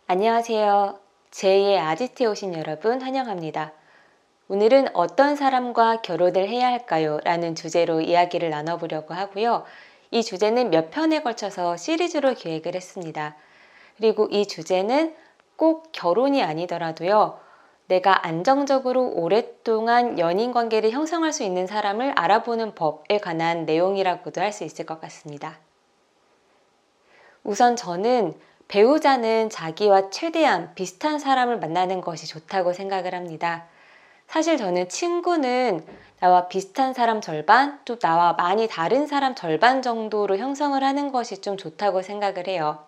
안녕하세요. 제2의 아지트에 오신 여러분 환영합니다. 오늘은 어떤 사람과 결혼을 해야 할까요? 라는 주제로 이야기를 나눠보려고 하고요. 이 주제는 몇 편에 걸쳐서 시리즈로 기획을 했습니다. 그리고 이 주제는 꼭 결혼이 아니더라도요. 내가 안정적으로 오랫동안 연인 관계를 형성할 수 있는 사람을 알아보는 법에 관한 내용이라고도 할 수 있을 것 같습니다. 우선 저는 배우자는 자기와 최대한 비슷한 사람을 만나는 것이 좋다고 생각을 합니다. 사실 저는 친구는 나와 비슷한 사람 절반, 또 나와 많이 다른 사람 절반 정도로 형성을 하는 것이 좀 좋다고 생각을 해요.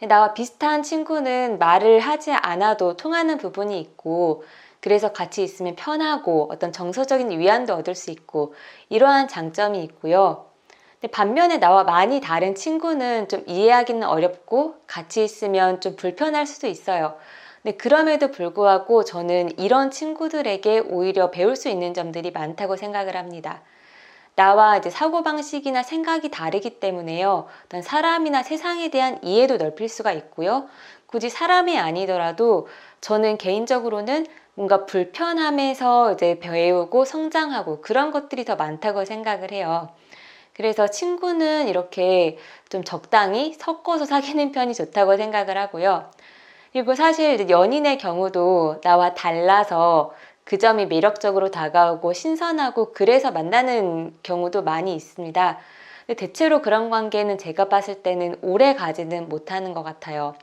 나와 비슷한 친구는 말을 하지 않아도 통하는 부분이 있고, 그래서 같이 있으면 편하고 어떤 정서적인 위안도 얻을 수 있고, 이러한 장점이 있고요. 반면에 나와 많이 다른 친구는 좀 이해하기는 어렵고 같이 있으면 좀 불편할 수도 있어요. 근데 그럼에도 불구하고 저는 이런 친구들에게 오히려 배울 수 있는 점들이 많다고 생각을 합니다. 나와 이제 사고방식이나 생각이 다르기 때문에요. 어떤 사람이나 세상에 대한 이해도 넓힐 수가 있고요. 굳이 사람이 아니더라도 저는 개인적으로는 뭔가 불편함에서 이제 배우고 성장하고 그런 것들이 더 많다고 생각을 해요. 그래서 친구는 이렇게 좀 적당히 섞어서 사귀는 편이 좋다고 생각을 하고요. 그리고 사실 이제 연인의 경우도 나와 달라서 그 점이 매력적으로 다가오고 신선하고 그래서 만나는 경우도 많이 있습니다. 근데 대체로 그런 관계는 제가 봤을 때는 오래 가지는 못하는 것 같아요.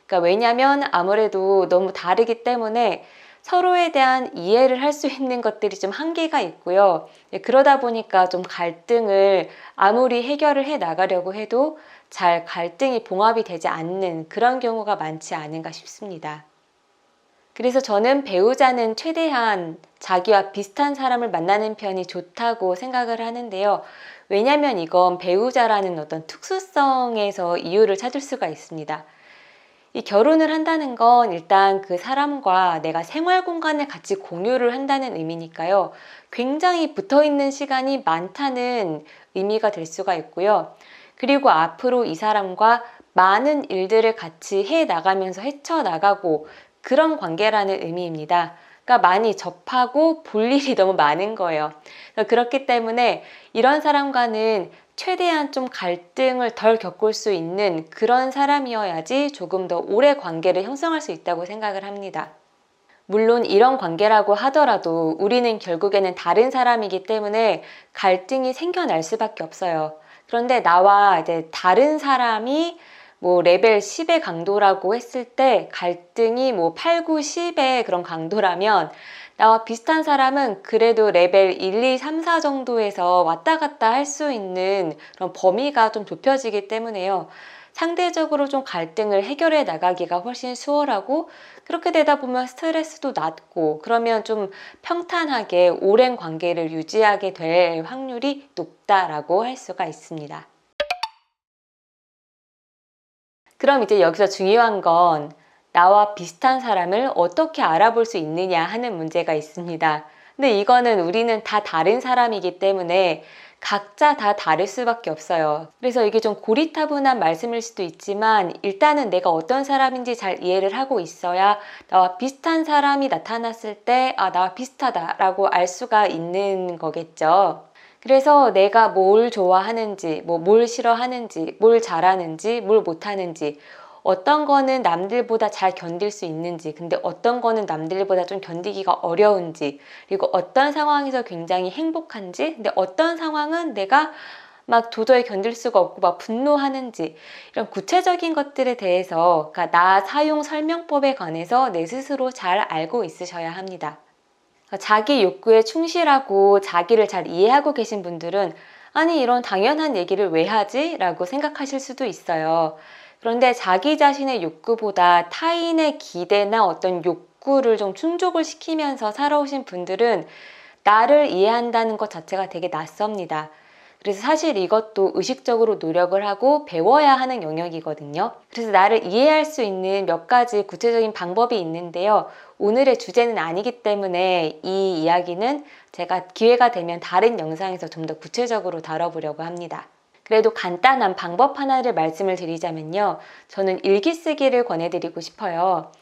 그러니까 왜냐하면 아무래도 너무 다르기 때문에 서로에 대한 이해를 할 수 있는 것들이 좀 한계가 있고요. 그러다 보니까 좀 갈등을 아무리 해결을 해 나가려고 해도 잘 갈등이 봉합이 되지 않는 그런 경우가 많지 않은가 싶습니다. 그래서 저는 배우자는 최대한 자기와 비슷한 사람을 만나는 편이 좋다고 생각을 하는데요. 왜냐하면 이건 배우자라는 어떤 특수성에서 이유를 찾을 수가 있습니다. 이 결혼을 한다는 건 일단 그 사람과 내가 생활 공간을 같이 공유를 한다는 의미니까요. 굉장히 붙어 있는 시간이 많다는 의미가 될 수가 있고요. 그리고 앞으로 이 사람과 많은 일들을 같이 해 나가면서 헤쳐나가고 그런 관계라는 의미입니다. 그러니까 많이 접하고 볼 일이 너무 많은 거예요. 그렇기 때문에 이런 사람과는 최대한 좀 갈등을 덜 겪을 수 있는 그런 사람이어야지 조금 더 오래 관계를 형성할 수 있다고 생각을 합니다. 물론 이런 관계라고 하더라도 우리는 결국에는 다른 사람이기 때문에 갈등이 생겨날 수밖에 없어요. 그런데 나와 이제 다른 사람이 뭐 레벨 10의 강도라고 했을 때 갈등이 뭐 8, 9, 10의 그런 강도라면 나와 비슷한 사람은 그래도 레벨 1, 2, 3, 4 정도에서 왔다 갔다 할 수 있는 그런 범위가 좀 좁혀지기 때문에요. 상대적으로 좀 갈등을 해결해 나가기가 훨씬 수월하고 그렇게 되다 보면 스트레스도 낮고 그러면 좀 평탄하게 오랜 관계를 유지하게 될 확률이 높다라고 할 수가 있습니다. 그럼 이제 여기서 중요한 건 나와 비슷한 사람을 어떻게 알아볼 수 있느냐 하는 문제가 있습니다. 근데 이거는 우리는 다 다른 사람이기 때문에 각자 다 다를 수밖에 없어요. 그래서 이게 좀 고리타분한 말씀일 수도 있지만 일단은 내가 어떤 사람인지 잘 이해를 하고 있어야 나와 비슷한 사람이 나타났을 때 나와 비슷하다라고 알 수가 있는 거겠죠. 그래서 내가 뭘 좋아하는지, 뭘 싫어하는지, 뭘 잘하는지, 뭘 못하는지, 어떤 거는 남들보다 잘 견딜 수 있는지, 근데 어떤 거는 남들보다 좀 견디기가 어려운지, 그리고 어떤 상황에서 굉장히 행복한지, 근데 어떤 상황은 내가 막 도저히 견딜 수가 없고 막 분노하는지, 이런 구체적인 것들에 대해서, 그러니까 나 사용 설명법에 관해서 내 스스로 잘 알고 있으셔야 합니다. 자기 욕구에 충실하고 자기를 잘 이해하고 계신 분들은 아니 이런 당연한 얘기를 왜 하지? 라고 생각하실 수도 있어요. 그런데 자기 자신의 욕구보다 타인의 기대나 어떤 욕구를 좀 충족을 시키면서 살아오신 분들은 나를 이해한다는 것 자체가 되게 낯섭니다. 그래서 사실 이것도 의식적으로 노력을 하고 배워야 하는 영역이거든요. 그래서 나를 이해할 수 있는 몇 가지 구체적인 방법이 있는데요. 오늘의 주제는 아니기 때문에 이 이야기는 제가 기회가 되면 다른 영상에서 좀 더 구체적으로 다뤄보려고 합니다. 그래도 간단한 방법 하나를 말씀을 드리자면요. 저는 일기 쓰기를 권해드리고 싶어요.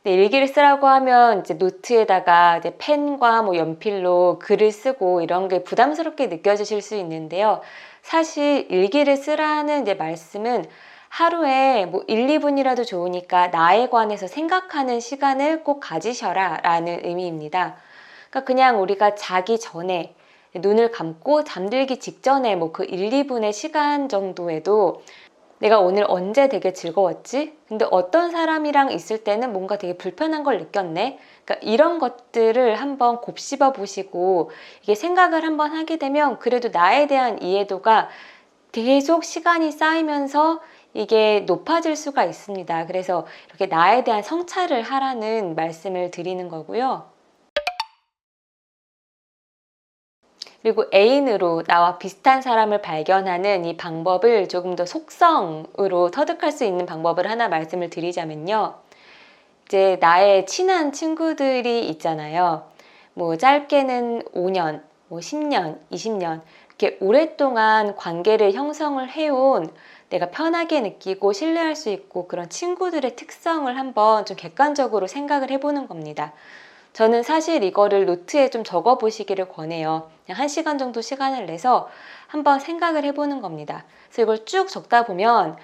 근데 일기를 쓰라고 하면 이제 노트에다가 이제 펜과 뭐 연필로 글을 쓰고 이런 게 부담스럽게 느껴지실 수 있는데요. 사실 일기를 쓰라는 이제 말씀은 하루에 뭐 1, 2분이라도 좋으니까 나에 관해서 생각하는 시간을 꼭 가지셔라 라는 의미입니다. 그러니까 그냥 우리가 자기 전에 눈을 감고 잠들기 직전에 뭐 그 1, 2분의 시간 정도에도 내가 오늘 언제 되게 즐거웠지? 근데 어떤 사람이랑 있을 때는 뭔가 되게 불편한 걸 느꼈네? 그러니까 이런 것들을 한번 곱씹어 보시고 이게 생각을 한번 하게 되면 그래도 나에 대한 이해도가 계속 시간이 쌓이면서 이게 높아질 수가 있습니다. 그래서 이렇게 나에 대한 성찰을 하라는 말씀을 드리는 거고요. 그리고 애인으로 나와 비슷한 사람을 발견하는 이 방법을 조금 더 속성으로 터득할 수 있는 방법을 하나 말씀을 드리자면요. 이제 나의 친한 친구들이 있잖아요. 뭐 짧게는 5년, 뭐 10년, 20년 이렇게 오랫동안 관계를 형성을 해온 내가 편하게 느끼고 신뢰할 수 있고 그런 친구들의 특성을 한번 좀 객관적으로 생각을 해보는 겁니다. 저는 사실 이거를 노트에 좀 적어 보시기를 권해요. 그냥 1시간 정도 시간을 내서 한번 생각을 해보는 겁니다. 그래서 이걸 쭉 적다 보면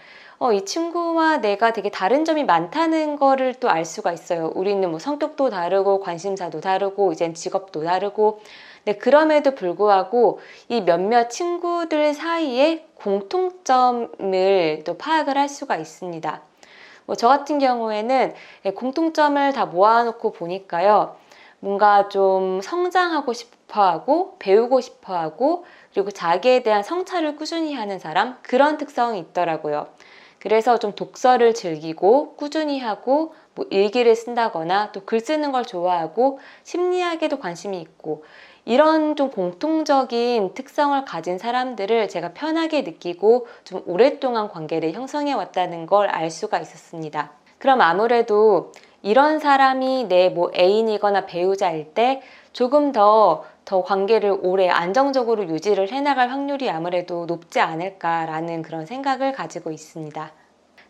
이 친구와 내가 되게 다른 점이 많다는 거를 또 알 수가 있어요. 우리는 뭐 성격도 다르고 관심사도 다르고 이젠 직업도 다르고 근데 그럼에도 불구하고 이 몇몇 친구들 사이에 공통점을 또 파악을 할 수가 있습니다. 뭐 저 같은 경우에는 공통점을 다 모아놓고 보니까요. 뭔가 좀 성장하고 싶어하고 배우고 싶어하고 그리고 자기에 대한 성찰을 꾸준히 하는 사람 그런 특성이 있더라고요. 그래서 좀 독서를 즐기고 꾸준히 하고 뭐 일기를 쓴다거나 또 글 쓰는 걸 좋아하고 심리학에도 관심이 있고 이런 좀 공통적인 특성을 가진 사람들을 제가 편하게 느끼고 좀 오랫동안 관계를 형성해 왔다는 걸 알 수가 있었습니다. 그럼 아무래도 이런 사람이 내 뭐 애인이거나 배우자일 때 조금 더 관계를 오래 안정적으로 유지를 해나갈 확률이 아무래도 높지 않을까라는 그런 생각을 가지고 있습니다.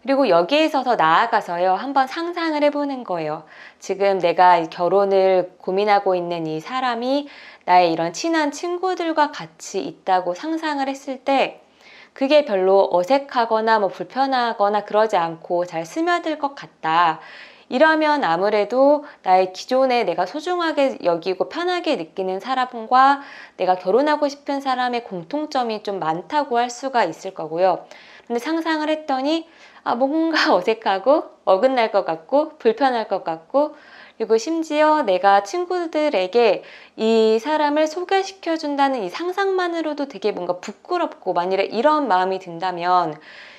그리고 여기에서 더 나아가서요, 한번 상상을 해보는 거예요. 지금 내가 결혼을 고민하고 있는 이 사람이 나의 이런 친한 친구들과 같이 있다고 상상을 했을 때 그게 별로 어색하거나 뭐 불편하거나 그러지 않고 잘 스며들 것 같다. 이러면 아무래도 나의 기존에 내가 소중하게 여기고 편하게 느끼는 사람과 내가 결혼하고 싶은 사람의 공통점이 좀 많다고 할 수가 있을 거고요. 근데 상상을 했더니 뭔가 어색하고 어긋날 것 같고 불편할 것 같고 그리고 심지어 내가 친구들에게 이 사람을 소개시켜 준다는 이 상상만으로도 되게 뭔가 부끄럽고 만일에 이런 마음이 든다면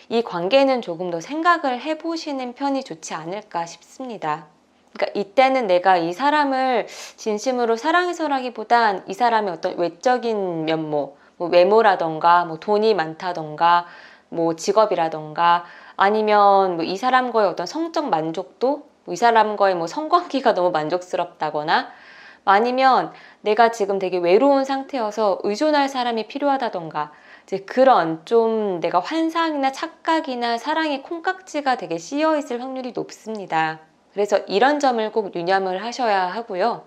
이 관계는 조금 더 생각을 해보시는 편이 좋지 않을까 싶습니다. 그러니까 이때는 내가 이 사람을 진심으로 사랑해서라기보단 이 사람의 어떤 외적인 면모, 뭐 외모라던가 뭐 돈이 많다던가 뭐 직업이라던가 아니면 뭐 이 사람과의 어떤 성적 만족도, 이 사람과의 뭐 성관계가 너무 만족스럽다거나 아니면 내가 지금 되게 외로운 상태여서 의존할 사람이 필요하다던가 이제 그런 좀 내가 환상이나 착각이나 사랑의 콩깍지가 되게 씌어 있을 확률이 높습니다. 그래서 이런 점을 꼭 유념을 하셔야 하고요.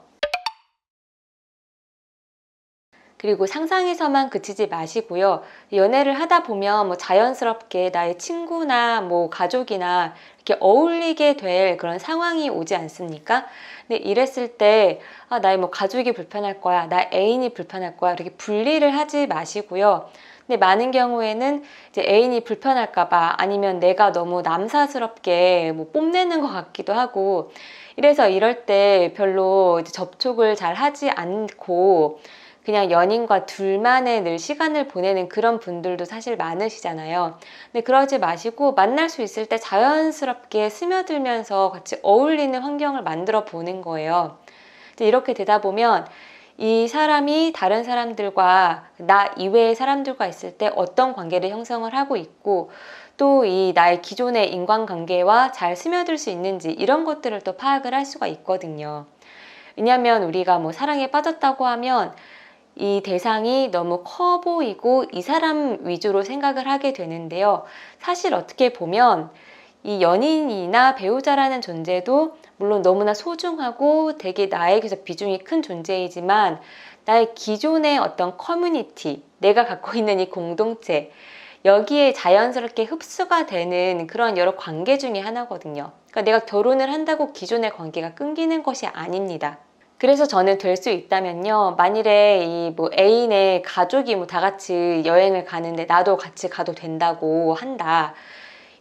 그리고 상상에서만 그치지 마시고요. 연애를 하다 보면 뭐 자연스럽게 나의 친구나 뭐 가족이나 이렇게 어울리게 될 그런 상황이 오지 않습니까? 근데 이랬을 때 나의 뭐 가족이 불편할 거야, 나 애인이 불편할 거야 이렇게 분리를 하지 마시고요. 근데 많은 경우에는 이제 애인이 불편할까봐 아니면 내가 너무 남사스럽게 뭐 뽐내는 것 같기도 하고 이래서 이럴 때 별로 이제 접촉을 잘 하지 않고 그냥 연인과 둘만의 늘 시간을 보내는 그런 분들도 사실 많으시잖아요. 근데 그러지 마시고 만날 수 있을 때 자연스럽게 스며들면서 같이 어울리는 환경을 만들어 보는 거예요. 이렇게 되다 보면 이 사람이 다른 사람들과 나 이외의 사람들과 있을 때 어떤 관계를 형성을 하고 있고 또 이 나의 기존의 인간관계와 잘 스며들 수 있는지 이런 것들을 또 파악을 할 수가 있거든요. 왜냐하면 우리가 뭐 사랑에 빠졌다고 하면 이 대상이 너무 커 보이고 이 사람 위주로 생각을 하게 되는데요. 사실 어떻게 보면 이 연인이나 배우자라는 존재도 물론 너무나 소중하고 되게 나에게서 비중이 큰 존재이지만 나의 기존의 어떤 커뮤니티, 내가 갖고 있는 이 공동체, 여기에 자연스럽게 흡수가 되는 그런 여러 관계 중에 하나거든요. 그러니까 내가 결혼을 한다고 기존의 관계가 끊기는 것이 아닙니다. 그래서 저는 될 수 있다면요, 만일에 이 뭐 애인의 가족이 뭐 다 같이 여행을 가는데 나도 같이 가도 된다고 한다,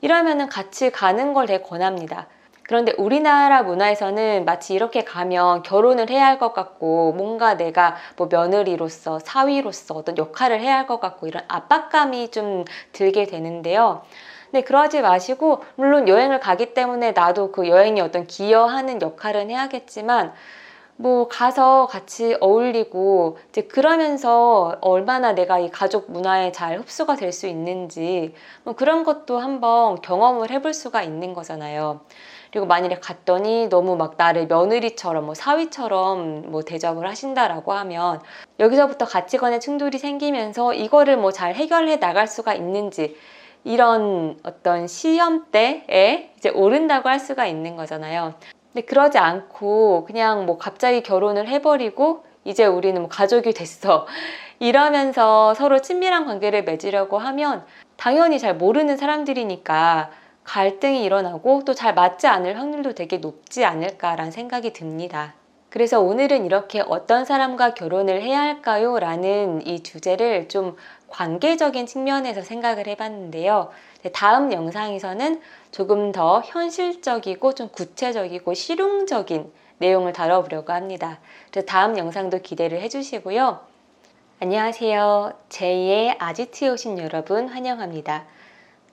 이러면은 같이 가는 걸 되게 권합니다. 그런데 우리나라 문화에서는 마치 이렇게 가면 결혼을 해야 할 것 같고 뭔가 내가 뭐 며느리로서 사위로서 어떤 역할을 해야 할 것 같고 이런 압박감이 좀 들게 되는데요. 근데 그러지 마시고, 물론 여행을 가기 때문에 나도 그 여행에 어떤 기여하는 역할은 해야겠지만 뭐 가서 같이 어울리고 이제 그러면서 얼마나 내가 이 가족 문화에 잘 흡수가 될 수 있는지 뭐 그런 것도 한번 경험을 해볼 수가 있는 거잖아요. 그리고 만일에 갔더니 너무 막 나를 며느리처럼 뭐 사위처럼 뭐 대접을 하신다라고 하면 여기서부터 가치관의 충돌이 생기면서 이거를 뭐 잘 해결해 나갈 수가 있는지, 이런 어떤 시험대에 이제 오른다고 할 수가 있는 거잖아요. 근데 그러지 않고 그냥 뭐 갑자기 결혼을 해버리고 이제 우리는 뭐 가족이 됐어 이러면서 서로 친밀한 관계를 맺으려고 하면 당연히 잘 모르는 사람들이니까 갈등이 일어나고 또 잘 맞지 않을 확률도 되게 높지 않을까라는 생각이 듭니다. 그래서 오늘은 이렇게 어떤 사람과 결혼을 해야 할까요? 라는 이 주제를 좀 관계적인 측면에서 생각을 해봤는데요. 다음 영상에서는 조금 더 현실적이고 좀 구체적이고 실용적인 내용을 다뤄보려고 합니다. 그래서 다음 영상도 기대를 해주시고요. 안녕하세요. 제2의 아지트에 오신 여러분 환영합니다.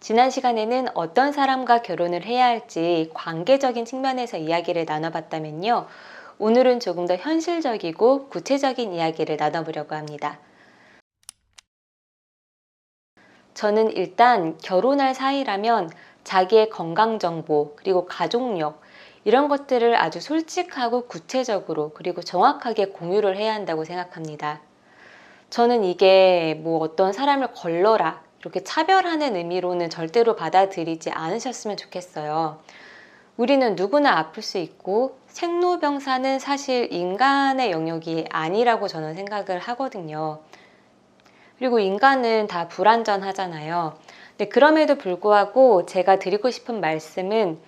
지난 시간에는 어떤 사람과 결혼을 해야 할지 관계적인 측면에서 이야기를 나눠봤다면요, 오늘은 조금 더 현실적이고 구체적인 이야기를 나눠보려고 합니다. 저는 일단 결혼할 사이라면 자기의 건강정보 그리고 가족력, 이런 것들을 아주 솔직하고 구체적으로 그리고 정확하게 공유를 해야 한다고 생각합니다. 저는 이게 뭐 어떤 사람을 걸러라 이렇게 차별하는 의미로는 절대로 받아들이지 않으셨으면 좋겠어요. 우리는 누구나 아플 수 있고 생로병사는 사실 인간의 영역이 아니라고 저는 생각을 하거든요. 그리고 인간은 다 불완전하잖아요. 근데 그럼에도 불구하고 제가 드리고 싶은 말씀은,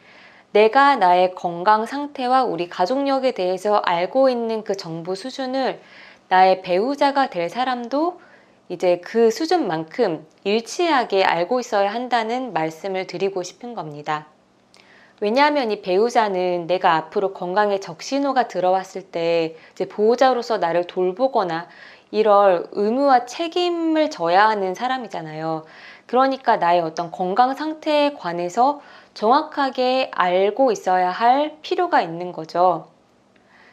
내가 나의 건강 상태와 우리 가족력에 대해서 알고 있는 그 정보 수준을 나의 배우자가 될 사람도 이제 그 수준만큼 일치하게 알고 있어야 한다는 말씀을 드리고 싶은 겁니다. 왜냐하면 이 배우자는 내가 앞으로 건강에 적신호가 들어왔을 때 이제 보호자로서 나를 돌보거나 이럴 의무와 책임을 져야 하는 사람이잖아요. 그러니까 나의 어떤 건강 상태에 관해서 정확하게 알고 있어야 할 필요가 있는 거죠.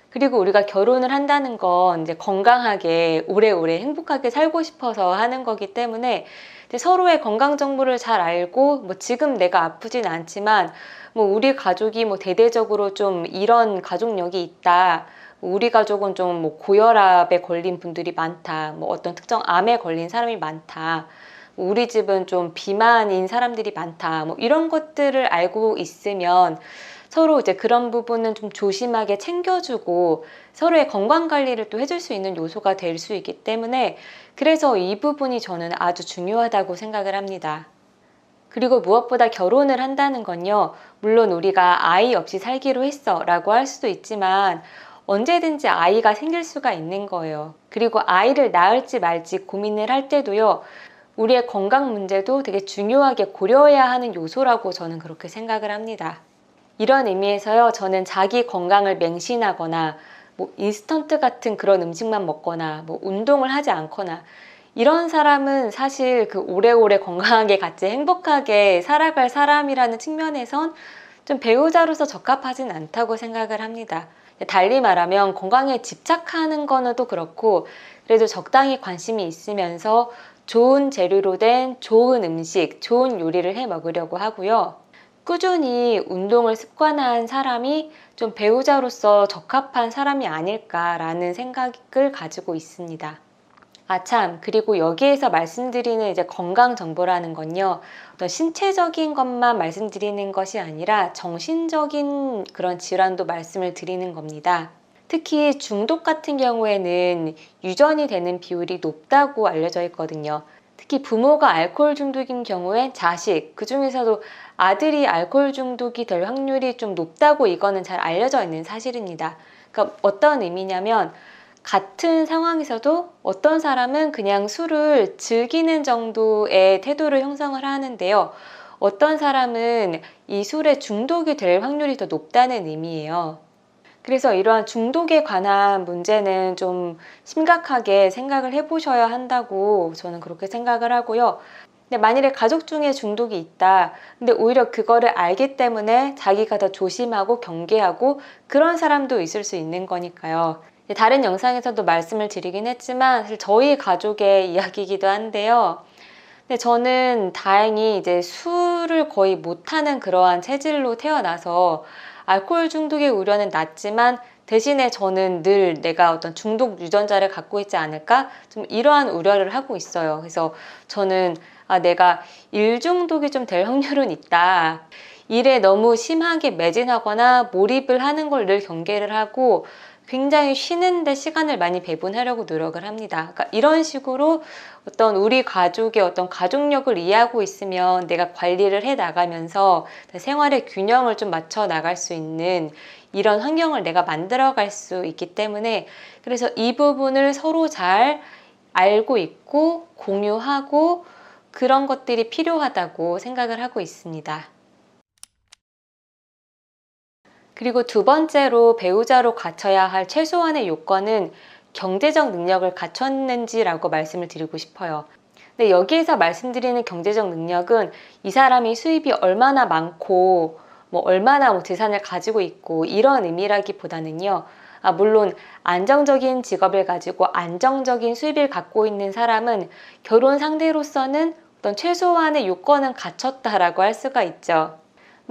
그리고 우리가 결혼을 한다는 건 이제 건강하게 오래오래 행복하게 살고 싶어서 하는 거기 때문에 서로의 건강 정보를 잘 알고, 뭐 지금 내가 아프진 않지만 뭐 우리 가족이 뭐 대대적으로 좀 이런 가족력이 있다, 우리 가족은 좀 뭐 고혈압에 걸린 분들이 많다, 뭐 어떤 특정 암에 걸린 사람이 많다, 우리 집은 좀 비만인 사람들이 많다, 뭐 이런 것들을 알고 있으면 서로 이제 그런 부분은 좀 조심하게 챙겨주고 서로의 건강 관리를 또 해줄 수 있는 요소가 될 수 있기 때문에, 그래서 이 부분이 저는 아주 중요하다고 생각을 합니다. 그리고 무엇보다 결혼을 한다는 건요, 물론 우리가 아이 없이 살기로 했어 라고 할 수도 있지만 언제든지 아이가 생길 수가 있는 거예요. 그리고 아이를 낳을지 말지 고민을 할 때도요, 우리의 건강 문제도 되게 중요하게 고려해야 하는 요소라고 저는 그렇게 생각을 합니다. 이런 의미에서요, 저는 자기 건강을 맹신하거나 뭐 인스턴트 같은 그런 음식만 먹거나 뭐 운동을 하지 않거나 이런 사람은 사실 그 오래오래 건강하게 같이 행복하게 살아갈 사람이라는 측면에선 좀 배우자로서 적합하진 않다고 생각을 합니다. 달리 말하면 건강에 집착하는 거는 또 그렇고, 그래도 적당히 관심이 있으면서 좋은 재료로 된 좋은 음식, 좋은 요리를 해 먹으려고 하고요. 꾸준히 운동을 습관한 사람이 좀 배우자로서 적합한 사람이 아닐까라는 생각을 가지고 있습니다. 아, 참. 그리고 여기에서 말씀드리는 이제 건강 정보라는 건요. 어떤 신체적인 것만 말씀드리는 것이 아니라 정신적인 그런 질환도 말씀을 드리는 겁니다. 특히 중독 같은 경우에는 유전이 되는 비율이 높다고 알려져 있거든요. 특히 부모가 알코올 중독인 경우엔 자식, 그 중에서도 아들이 알코올 중독이 될 확률이 좀 높다고 이거는 잘 알려져 있는 사실입니다. 그러니까 어떤 의미냐면 같은 상황에서도 어떤 사람은 그냥 술을 즐기는 정도의 태도를 형성을 하는데요. 어떤 사람은 이 술에 중독이 될 확률이 더 높다는 의미예요. 그래서 이러한 중독에 관한 문제는 좀 심각하게 생각을 해보셔야 한다고 저는 그렇게 생각을 하고요. 근데 만일에 가족 중에 중독이 있다. 근데 오히려 그거를 알기 때문에 자기가 더 조심하고 경계하고 그런 사람도 있을 수 있는 거니까요. 다른 영상에서도 말씀을 드리긴 했지만 사실 저희 가족의 이야기이기도 한데요. 근데 저는 다행히 이제 술을 거의 못하는 그러한 체질로 태어나서 알코올 중독의 우려는 낮지만 대신에 저는 늘 내가 어떤 중독 유전자를 갖고 있지 않을까? 좀 이러한 우려를 하고 있어요. 그래서 저는 내가 일 중독이 좀 될 확률은 있다. 일에 너무 심하게 매진하거나 몰입을 하는 걸 늘 경계를 하고 굉장히 쉬는데 시간을 많이 배분하려고 노력을 합니다. 그러니까 이런 식으로 어떤 우리 가족의 어떤 가족력을 이해하고 있으면 내가 관리를 해 나가면서 생활의 균형을 좀 맞춰 나갈 수 있는 이런 환경을 내가 만들어 갈 수 있기 때문에 그래서 이 부분을 서로 잘 알고 있고 공유하고 그런 것들이 필요하다고 생각을 하고 있습니다. 그리고 두 번째로 배우자로 갖춰야 할 최소한의 요건은 경제적 능력을 갖췄는지라고 말씀을 드리고 싶어요. 근데 여기에서 말씀드리는 경제적 능력은 이 사람이 수입이 얼마나 많고 얼마나 재산을 가지고 있고 이런 의미라기보다는요. 물론 안정적인 직업을 가지고 안정적인 수입을 갖고 있는 사람은 결혼 상대로서는 어떤 최소한의 요건은 갖췄다라고 할 수가 있죠.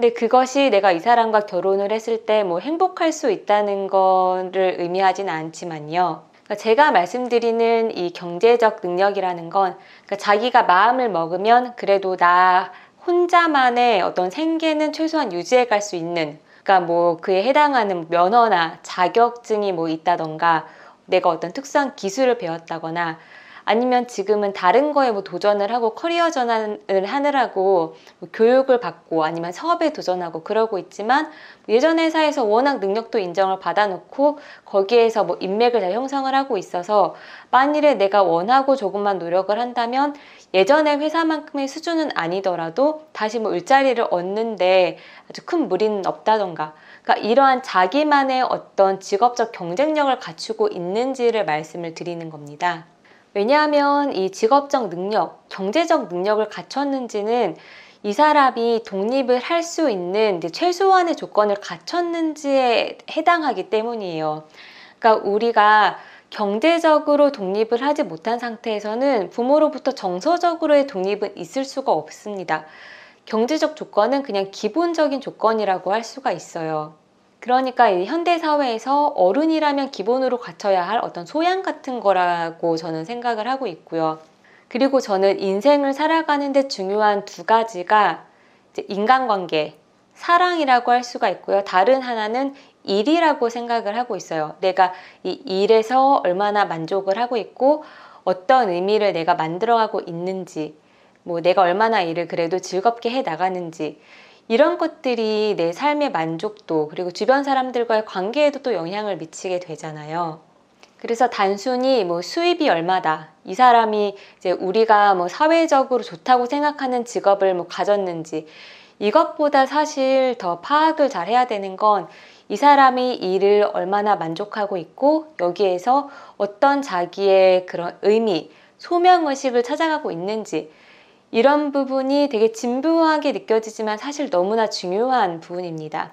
근데 그것이 내가 이 사람과 결혼을 했을 때 행복할 수 있다는 거를 의미하진 않지만요. 그러니까 제가 말씀드리는 이 경제적 능력이라는 건 그러니까 자기가 마음을 먹으면 그래도 나 혼자만의 어떤 생계는 최소한 유지해 갈 수 있는 그러니까 그에 해당하는 면허나 자격증이 있다던가 내가 어떤 특수한 기술을 배웠다거나 아니면 지금은 다른 거에 도전을 하고 커리어 전환을 하느라고 교육을 받고 아니면 사업에 도전하고 그러고 있지만 예전 회사에서 워낙 능력도 인정을 받아놓고 거기에서 인맥을 잘 형성을 하고 있어서 만일에 내가 원하고 조금만 노력을 한다면 예전의 회사만큼의 수준은 아니더라도 다시 일자리를 얻는데 아주 큰 무리는 없다던가 그러니까 이러한 자기만의 어떤 직업적 경쟁력을 갖추고 있는지를 말씀을 드리는 겁니다. 왜냐하면 이 직업적 능력, 경제적 능력을 갖췄는지는 이 사람이 독립을 할 수 있는 최소한의 조건을 갖췄는지에 해당하기 때문이에요. 그러니까 우리가 경제적으로 독립을 하지 못한 상태에서는 부모로부터 정서적으로의 독립은 있을 수가 없습니다. 경제적 조건은 그냥 기본적인 조건이라고 할 수가 있어요. 그러니까 이 현대 사회에서 어른이라면 기본으로 갖춰야 할 어떤 소양 같은 거라고 저는 생각을 하고 있고요. 그리고 저는 인생을 살아가는 데 중요한 두 가지가 이제 인간관계, 사랑이라고 할 수가 있고요. 다른 하나는 일이라고 생각을 하고 있어요. 내가 이 일에서 얼마나 만족을 하고 있고 어떤 의미를 내가 만들어가고 있는지, 내가 얼마나 일을 그래도 즐겁게 해 나가는지 이런 것들이 내 삶의 만족도 그리고 주변 사람들과의 관계에도 또 영향을 미치게 되잖아요. 그래서 단순히 수입이 얼마다 이 사람이 이제 우리가 사회적으로 좋다고 생각하는 직업을 가졌는지 이것보다 사실 더 파악을 잘 해야 되는 건 이 사람이 일을 얼마나 만족하고 있고 여기에서 어떤 자기의 그런 의미, 소명의식을 찾아가고 있는지 이런 부분이 되게 진부하게 느껴지지만 사실 너무나 중요한 부분입니다.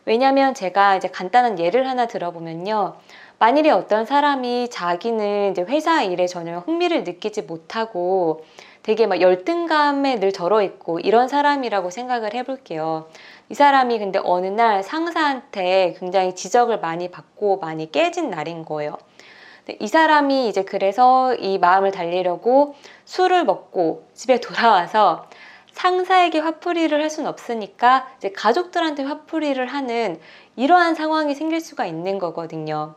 왜냐하면 제가 이제 간단한 예를 하나 들어보면요. 만일에 어떤 사람이 자기는 이제 회사 일에 전혀 흥미를 느끼지 못하고 되게 열등감에 늘 절어 있고 이런 사람이라고 생각을 해볼게요. 이 사람이 근데 어느 날 상사한테 굉장히 지적을 많이 받고 많이 깨진 날인 거예요. 근데 이 사람이 이제 그래서 이 마음을 달래려고 술을 먹고 집에 돌아와서 상사에게 화풀이를 할 수는 없으니까 이제 가족들한테 화풀이를 하는 이러한 상황이 생길 수가 있는 거거든요.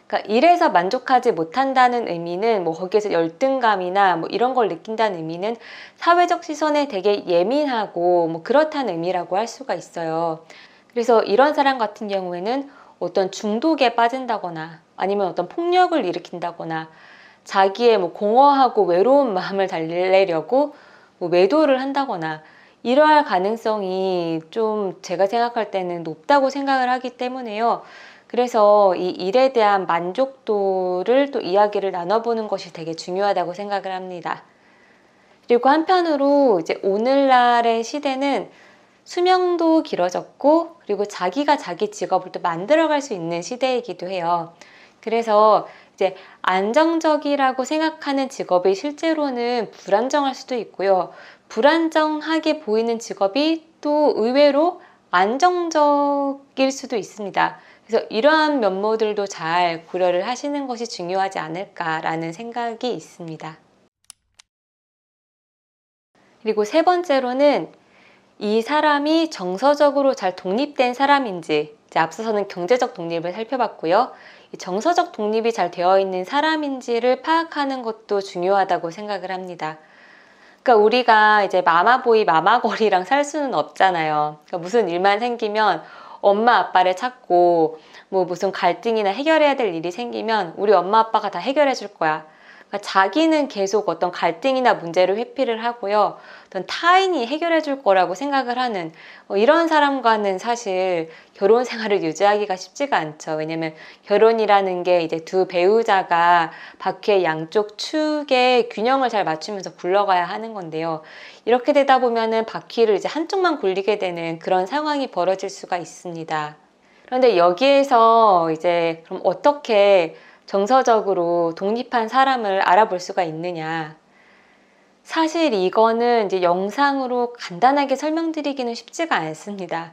그러니까 일에서 만족하지 못한다는 의미는 뭐 거기에서 열등감이나 뭐 이런 걸 느낀다는 의미는 사회적 시선에 되게 예민하고 뭐 그렇다는 의미라고 할 수가 있어요. 그래서 이런 사람 같은 경우에는 어떤 중독에 빠진다거나 아니면 어떤 폭력을 일으킨다거나 자기의 뭐 공허하고 외로운 마음을 달래려고 뭐 매도를 한다거나 이러할 가능성이 좀 제가 생각할 때는 높다고 생각을 하기 때문에요. 그래서 이 일에 대한 만족도를 또 이야기를 나눠보는 것이 되게 중요하다고 생각을 합니다. 그리고 한편으로 이제 오늘날의 시대는 수명도 길어졌고 그리고 자기가 자기 직업을 또 만들어갈 수 있는 시대이기도 해요. 그래서 이제 안정적이라고 생각하는 직업이 실제로는 불안정할 수도 있고요. 불안정하게 보이는 직업이 또 의외로 안정적일 수도 있습니다. 그래서 이러한 면모들도 잘 고려를 하시는 것이 중요하지 않을까라는 생각이 있습니다. 그리고 세 번째로는 이 사람이 정서적으로 잘 독립된 사람인지, 이제 앞서서는 경제적 독립을 살펴봤고요. 이 정서적 독립이 잘 되어 있는 사람인지를 파악하는 것도 중요하다고 생각을 합니다. 그러니까 우리가 이제 마마보이 마마걸이랑 살 수는 없잖아요. 그러니까 무슨 일만 생기면 엄마 아빠를 찾고 뭐 무슨 갈등이나 해결해야 될 일이 생기면 우리 엄마 아빠가 다 해결해 줄 거야. 그러니까 자기는 계속 어떤 갈등이나 문제를 회피를 하고요. 어떤 타인이 해결해 줄 거라고 생각을 하는 이런 사람과는 사실 결혼 생활을 유지하기가 쉽지가 않죠. 왜냐면 결혼이라는 게 이제 두 배우자가 바퀴의 양쪽 축에 균형을 잘 맞추면서 굴러가야 하는 건데요. 이렇게 되다 보면은 바퀴를 이제 한쪽만 굴리게 되는 그런 상황이 벌어질 수가 있습니다. 그런데 여기에서 이제 그럼 어떻게 정서적으로 독립한 사람을 알아볼 수가 있느냐. 사실 이거는 이제 영상으로 간단하게 설명드리기는 쉽지가 않습니다.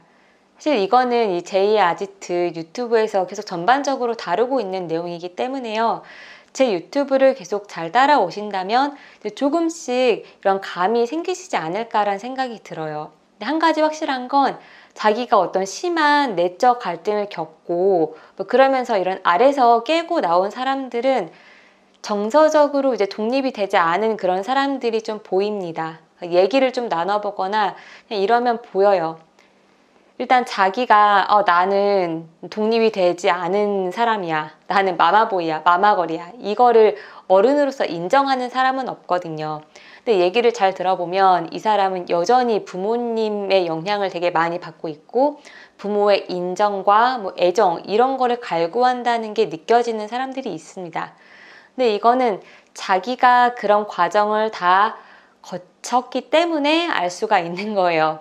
사실 이거는 이 제이의 아지트 유튜브에서 계속 전반적으로 다루고 있는 내용이기 때문에요. 제 유튜브를 계속 잘 따라오신다면 조금씩 이런 감이 생기시지 않을까라는 생각이 들어요. 근데 한 가지 확실한 건 자기가 어떤 심한 내적 갈등을 겪고 뭐 그러면서 이런 알에서 깨고 나온 사람들은 정서적으로 이제 독립이 되지 않은 그런 사람들이 좀 보입니다. 얘기를 좀 나눠보거나 이러면 보여요. 일단 자기가 나는 독립이 되지 않은 사람이야. 나는 마마보이야, 마마걸이야. 이거를 어른으로서 인정하는 사람은 없거든요. 근데 얘기를 잘 들어보면 이 사람은 여전히 부모님의 영향을 되게 많이 받고 있고 부모의 인정과 뭐 애정 이런 거를 갈구한다는 게 느껴지는 사람들이 있습니다. 근데 이거는 자기가 그런 과정을 다 거쳤기 때문에 알 수가 있는 거예요.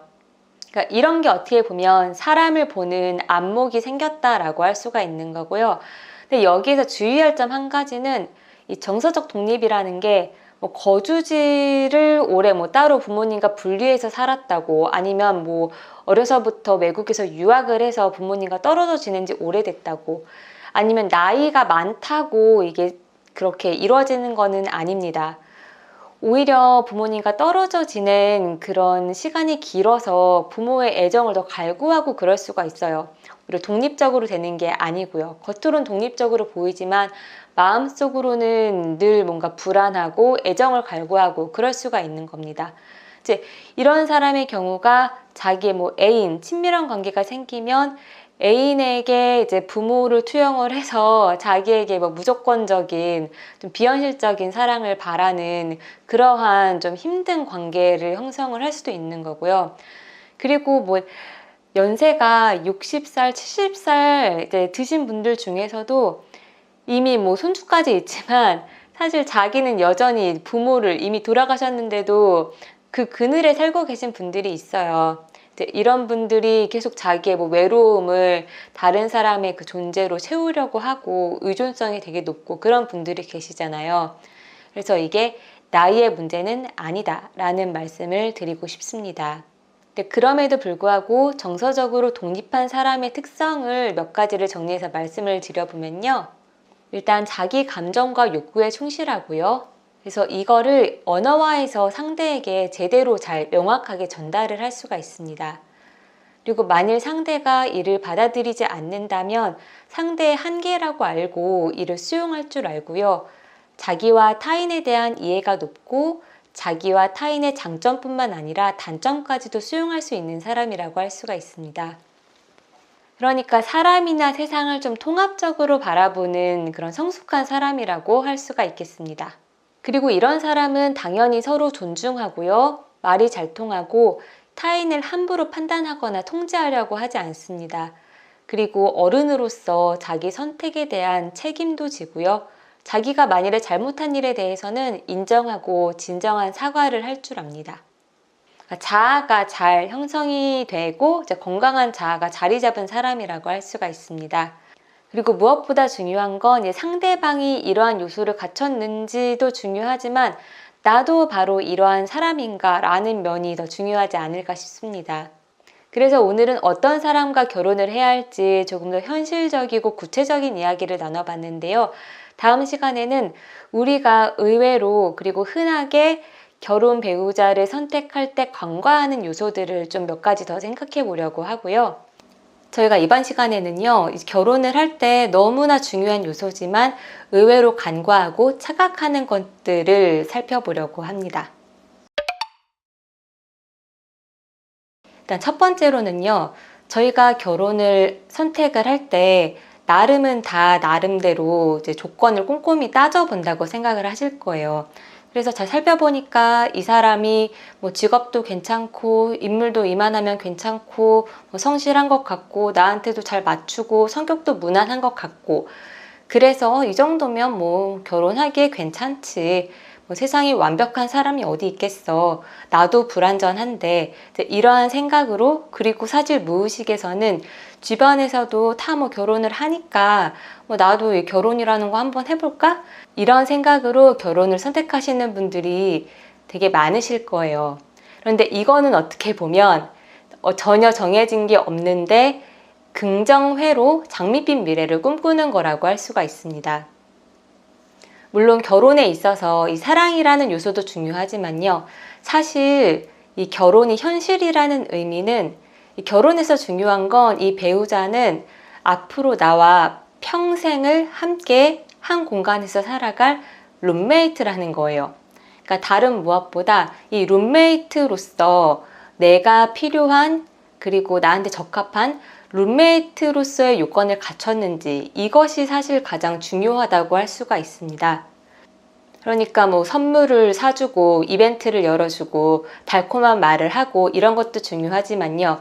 그러니까 이런 게 어떻게 보면 사람을 보는 안목이 생겼다라고 할 수가 있는 거고요. 근데 여기에서 주의할 점 한 가지는 이 정서적 독립이라는 게 뭐 거주지를 오래 뭐 따로 부모님과 분리해서 살았다고 아니면 뭐 어려서부터 외국에서 유학을 해서 부모님과 떨어져 지낸 지 오래됐다고 아니면 나이가 많다고 이게 그렇게 이루어지는 거는 아닙니다. 오히려 부모님과 떨어져 지낸 그런 시간이 길어서 부모의 애정을 더 갈구하고 그럴 수가 있어요. 오히려 독립적으로 되는 게 아니고요. 겉으로는 독립적으로 보이지만 마음속으로는 늘 뭔가 불안하고 애정을 갈구하고 그럴 수가 있는 겁니다. 이제 이런 사람의 경우가 자기의 뭐 애인, 친밀한 관계가 생기면 애인에게 이제 부모를 투영을 해서 자기에게 뭐 무조건적인 좀 비현실적인 사랑을 바라는 그러한 좀 힘든 관계를 형성을 할 수도 있는 거고요. 그리고 뭐 연세가 60살, 70살 이제 드신 분들 중에서도 이미 뭐 손주까지 있지만 사실 자기는 여전히 부모를 이미 돌아가셨는데도 그 그늘에 살고 계신 분들이 있어요. 이런 분들이 계속 자기의 뭐 외로움을 다른 사람의 그 존재로 채우려고 하고 의존성이 되게 높고 그런 분들이 계시잖아요. 그래서 이게 나이의 문제는 아니다라는 말씀을 드리고 싶습니다. 근데 그럼에도 불구하고 정서적으로 독립한 사람의 특성을 몇 가지를 정리해서 말씀을 드려보면요. 일단 자기 감정과 욕구에 충실하고요. 그래서 이거를 언어화해서 상대에게 제대로 잘 명확하게 전달을 할 수가 있습니다. 그리고 만일 상대가 이를 받아들이지 않는다면 상대의 한계라고 알고 이를 수용할 줄 알고요. 자기와 타인에 대한 이해가 높고 자기와 타인의 장점뿐만 아니라 단점까지도 수용할 수 있는 사람이라고 할 수가 있습니다. 그러니까 사람이나 세상을 좀 통합적으로 바라보는 그런 성숙한 사람이라고 할 수가 있겠습니다. 그리고 이런 사람은 당연히 서로 존중하고요. 말이 잘 통하고 타인을 함부로 판단하거나 통제하려고 하지 않습니다. 그리고 어른으로서 자기 선택에 대한 책임도 지고요. 자기가 만일에 잘못한 일에 대해서는 인정하고 진정한 사과를 할 줄 압니다. 자아가 잘 형성이 되고 건강한 자아가 자리 잡은 사람이라고 할 수가 있습니다. 그리고 무엇보다 중요한 건 상대방이 이러한 요소를 갖췄는지도 중요하지만 나도 바로 이러한 사람인가 라는 면이 더 중요하지 않을까 싶습니다. 그래서 오늘은 어떤 사람과 결혼을 해야 할지 조금 더 현실적이고 구체적인 이야기를 나눠봤는데요. 다음 시간에는 우리가 의외로 그리고 흔하게 결혼 배우자를 선택할 때 간과하는 요소들을 좀 몇 가지 더 생각해 보려고 하고요. 저희가 이번 시간에는요, 결혼을 할 때 너무나 중요한 요소지만 의외로 간과하고 착각하는 것들을 살펴보려고 합니다. 일단 첫 번째로는요, 저희가 결혼을 선택을 할 때 나름은 다 나름대로 이제 조건을 꼼꼼히 따져본다고 생각을 하실 거예요. 그래서 잘 살펴보니까 이 사람이 뭐 직업도 괜찮고 인물도 이만하면 괜찮고 뭐 성실한 것 같고 나한테도 잘 맞추고 성격도 무난한 것 같고 그래서 이 정도면 뭐 결혼하기에 괜찮지. 뭐 세상에 완벽한 사람이 어디 있겠어. 나도 불완전한데 이러한 생각으로 그리고 사실 무의식에서는 주변에서도 다 뭐 결혼을 하니까 뭐 나도 이 결혼이라는 거 한번 해볼까? 이런 생각으로 결혼을 선택하시는 분들이 되게 많으실 거예요. 그런데 이거는 어떻게 보면 전혀 정해진 게 없는데 긍정회로 장밋빛 미래를 꿈꾸는 거라고 할 수가 있습니다. 물론 결혼에 있어서 이 사랑이라는 요소도 중요하지만요. 사실 이 결혼이 현실이라는 의미는 이 결혼에서 중요한 건 이 배우자는 앞으로 나와 평생을 함께 한 공간에서 살아갈 룸메이트라는 거예요. 그러니까 다른 무엇보다 이 룸메이트로서 내가 필요한 그리고 나한테 적합한 룸메이트로서의 요건을 갖췄는지 이것이 사실 가장 중요하다고 할 수가 있습니다. 그러니까 뭐 선물을 사주고 이벤트를 열어주고 달콤한 말을 하고 이런 것도 중요하지만요.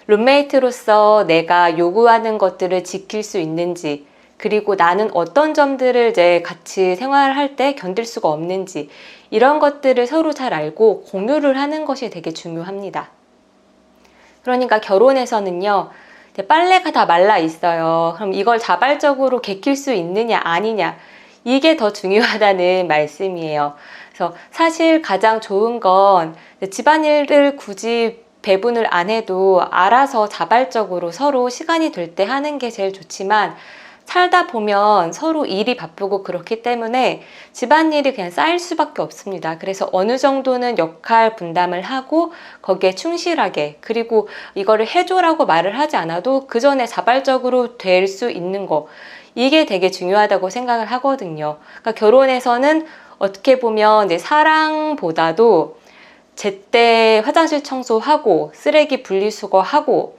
룸메이트로서 내가 요구하는 것들을 지킬 수 있는지 그리고 나는 어떤 점들을 이제 같이 생활할 때 견딜 수가 없는지 이런 것들을 서로 잘 알고 공유를 하는 것이 되게 중요합니다. 그러니까 결혼에서는요. 빨래가 다 말라 있어요. 그럼 이걸 자발적으로 개킬 수 있느냐 아니냐 이게 더 중요하다는 말씀이에요. 그래서 사실 가장 좋은 건 집안일을 굳이 배분을 안 해도 알아서 자발적으로 서로 시간이 될 때 하는 게 제일 좋지만 살다 보면 서로 일이 바쁘고 그렇기 때문에 집안일이 그냥 쌓일 수밖에 없습니다. 그래서 어느 정도는 역할 분담을 하고 거기에 충실하게 그리고 이거를 해줘라고 말을 하지 않아도 그 전에 자발적으로 될 수 있는 거 이게 되게 중요하다고 생각을 하거든요. 그러니까 결혼에서는 어떻게 보면 이제 사랑보다도 제때 화장실 청소하고 쓰레기 분리수거하고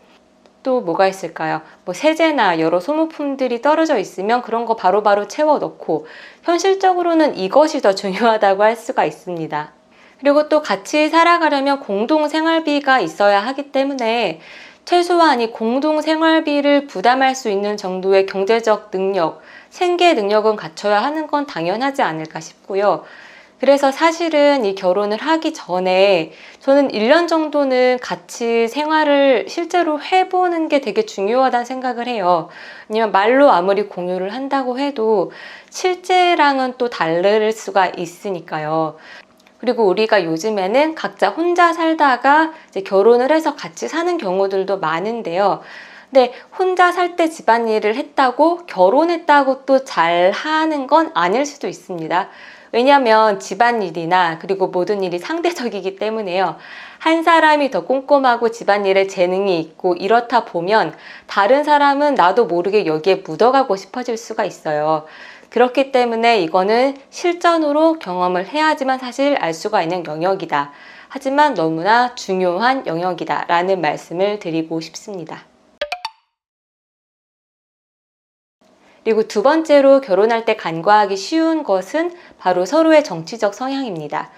또 뭐가 있을까요? 뭐 세제나 여러 소모품들이 떨어져 있으면 그런 거 바로바로 채워 넣고 현실적으로는 이것이 더 중요하다고 할 수가 있습니다. 그리고 또 같이 살아가려면 공동 생활비가 있어야 하기 때문에 최소한 이 공동 생활비를 부담할 수 있는 정도의 경제적 능력, 생계 능력은 갖춰야 하는 건 당연하지 않을까 싶고요. 그래서 사실은 이 결혼을 하기 전에 저는 1년 정도는 같이 생활을 실제로 해보는 게 되게 중요하다는 생각을 해요. 왜냐면 말로 아무리 공유를 한다고 해도 실제랑은 또 다를 수가 있으니까요. 그리고 우리가 요즘에는 각자 혼자 살다가 이제 결혼을 해서 같이 사는 경우들도 많은데요. 근데 혼자 살 때 집안일을 했다고 결혼했다고 또 잘하는 건 아닐 수도 있습니다. 왜냐하면 집안일이나 그리고 모든 일이 상대적이기 때문에요. 한 사람이 더 꼼꼼하고 집안일에 재능이 있고 이렇다 보면 다른 사람은 나도 모르게 여기에 묻어가고 싶어질 수가 있어요. 그렇기 때문에 이거는 실전으로 경험을 해야지만 사실 알 수가 있는 영역이다. 하지만 너무나 중요한 영역이다 라는 말씀을 드리고 싶습니다. 그리고 두 번째로 결혼할 때 간과하기 쉬운 것은 바로 서로의 정치적 성향입니다.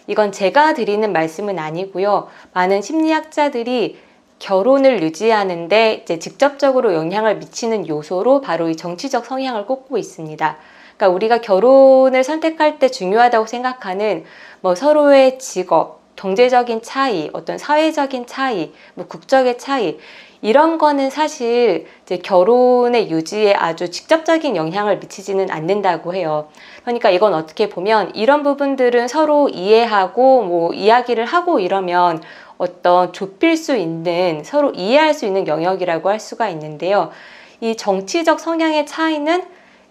이건 제가 드리는 말씀은 아니고요. 많은 심리학자들이 결혼을 유지하는데 이제 직접적으로 영향을 미치는 요소로 바로 이 정치적 성향을 꼽고 있습니다. 그러니까 우리가 결혼을 선택할 때 중요하다고 생각하는 뭐 서로의 직업, 경제적인 차이, 어떤 사회적인 차이, 뭐 국적의 차이 이런 거는 사실 이제 결혼의 유지에 아주 직접적인 영향을 미치지는 않는다고 해요. 그러니까 이건 어떻게 보면 이런 부분들은 서로 이해하고 뭐 이야기를 하고 이러면 어떤 좁힐 수 있는 서로 이해할 수 있는 영역이라고 할 수가 있는데요. 이 정치적 성향의 차이는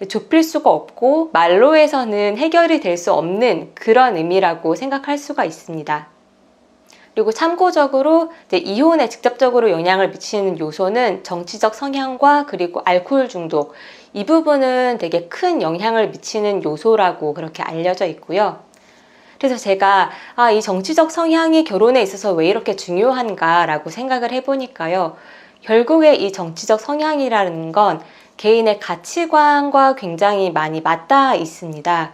좁힐 수가 없고 말로 해서는 해결이 될 수 없는 그런 의미라고 생각할 수가 있습니다. 그리고 참고적으로 이제 이혼에 직접적으로 영향을 미치는 요소는 정치적 성향과 그리고 알코올 중독 이 부분은 되게 큰 영향을 미치는 요소라고 그렇게 알려져 있고요. 그래서 제가 이 정치적 성향이 결혼에 있어서 왜 이렇게 중요한가 라고 생각을 해보니까요. 결국에 이 정치적 성향이라는 건 개인의 가치관과 굉장히 많이 맞닿아 있습니다.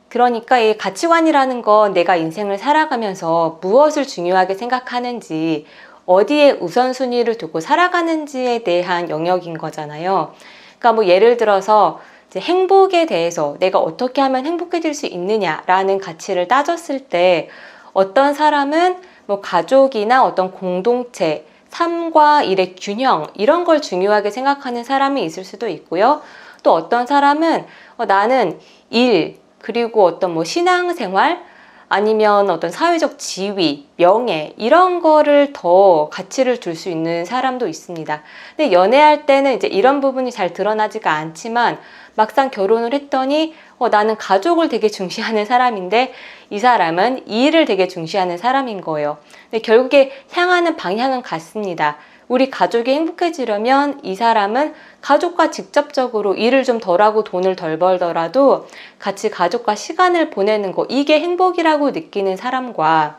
그러니까 이 가치관이라는 건 내가 인생을 살아가면서 무엇을 중요하게 생각하는지, 어디에 우선순위를 두고 살아가는지에 대한 영역인 거잖아요. 그러니까 뭐 예를 들어서 이제 행복에 대해서 내가 어떻게 하면 행복해질 수 있느냐라는 가치를 따졌을 때 어떤 사람은 뭐 가족이나 어떤 공동체, 삶과 일의 균형 이런 걸 중요하게 생각하는 사람이 있을 수도 있고요. 또 어떤 사람은 나는 일, 그리고 어떤 뭐 신앙생활 아니면 어떤 사회적 지위, 명예 이런 거를 더 가치를 둘 수 있는 사람도 있습니다. 근데 연애할 때는 이제 이런 부분이 잘 드러나지가 않지만 막상 결혼을 했더니 나는 가족을 되게 중시하는 사람인데 이 사람은 일을 되게 중시하는 사람인 거예요. 근데 결국에 향하는 방향은 같습니다. 우리 가족이 행복해지려면 이 사람은 가족과 직접적으로 일을 좀 덜하고 돈을 덜 벌더라도 같이 가족과 시간을 보내는 거 이게 행복이라고 느끼는 사람과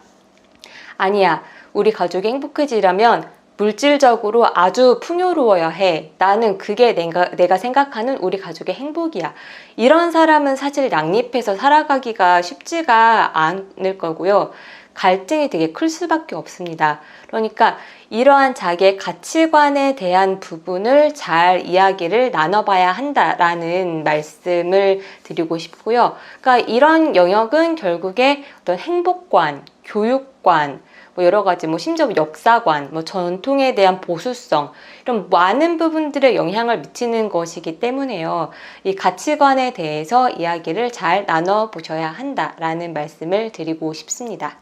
아니야 우리 가족이 행복해지려면 물질적으로 아주 풍요로워야 해. 나는 그게 내가 생각하는 우리 가족의 행복이야. 이런 사람은 사실 양립해서 살아가기가 쉽지가 않을 거고요. 갈등이 되게 클 수밖에 없습니다. 그러니까 이러한 자기의 가치관에 대한 부분을 잘 이야기를 나눠봐야 한다라는 말씀을 드리고 싶고요. 그러니까 이런 영역은 결국에 어떤 행복관, 교육관, 뭐 여러 가지 뭐 심지어 역사관, 뭐 전통에 대한 보수성 이런 많은 부분들에 영향을 미치는 것이기 때문에요. 이 가치관에 대해서 이야기를 잘 나눠보셔야 한다라는 말씀을 드리고 싶습니다.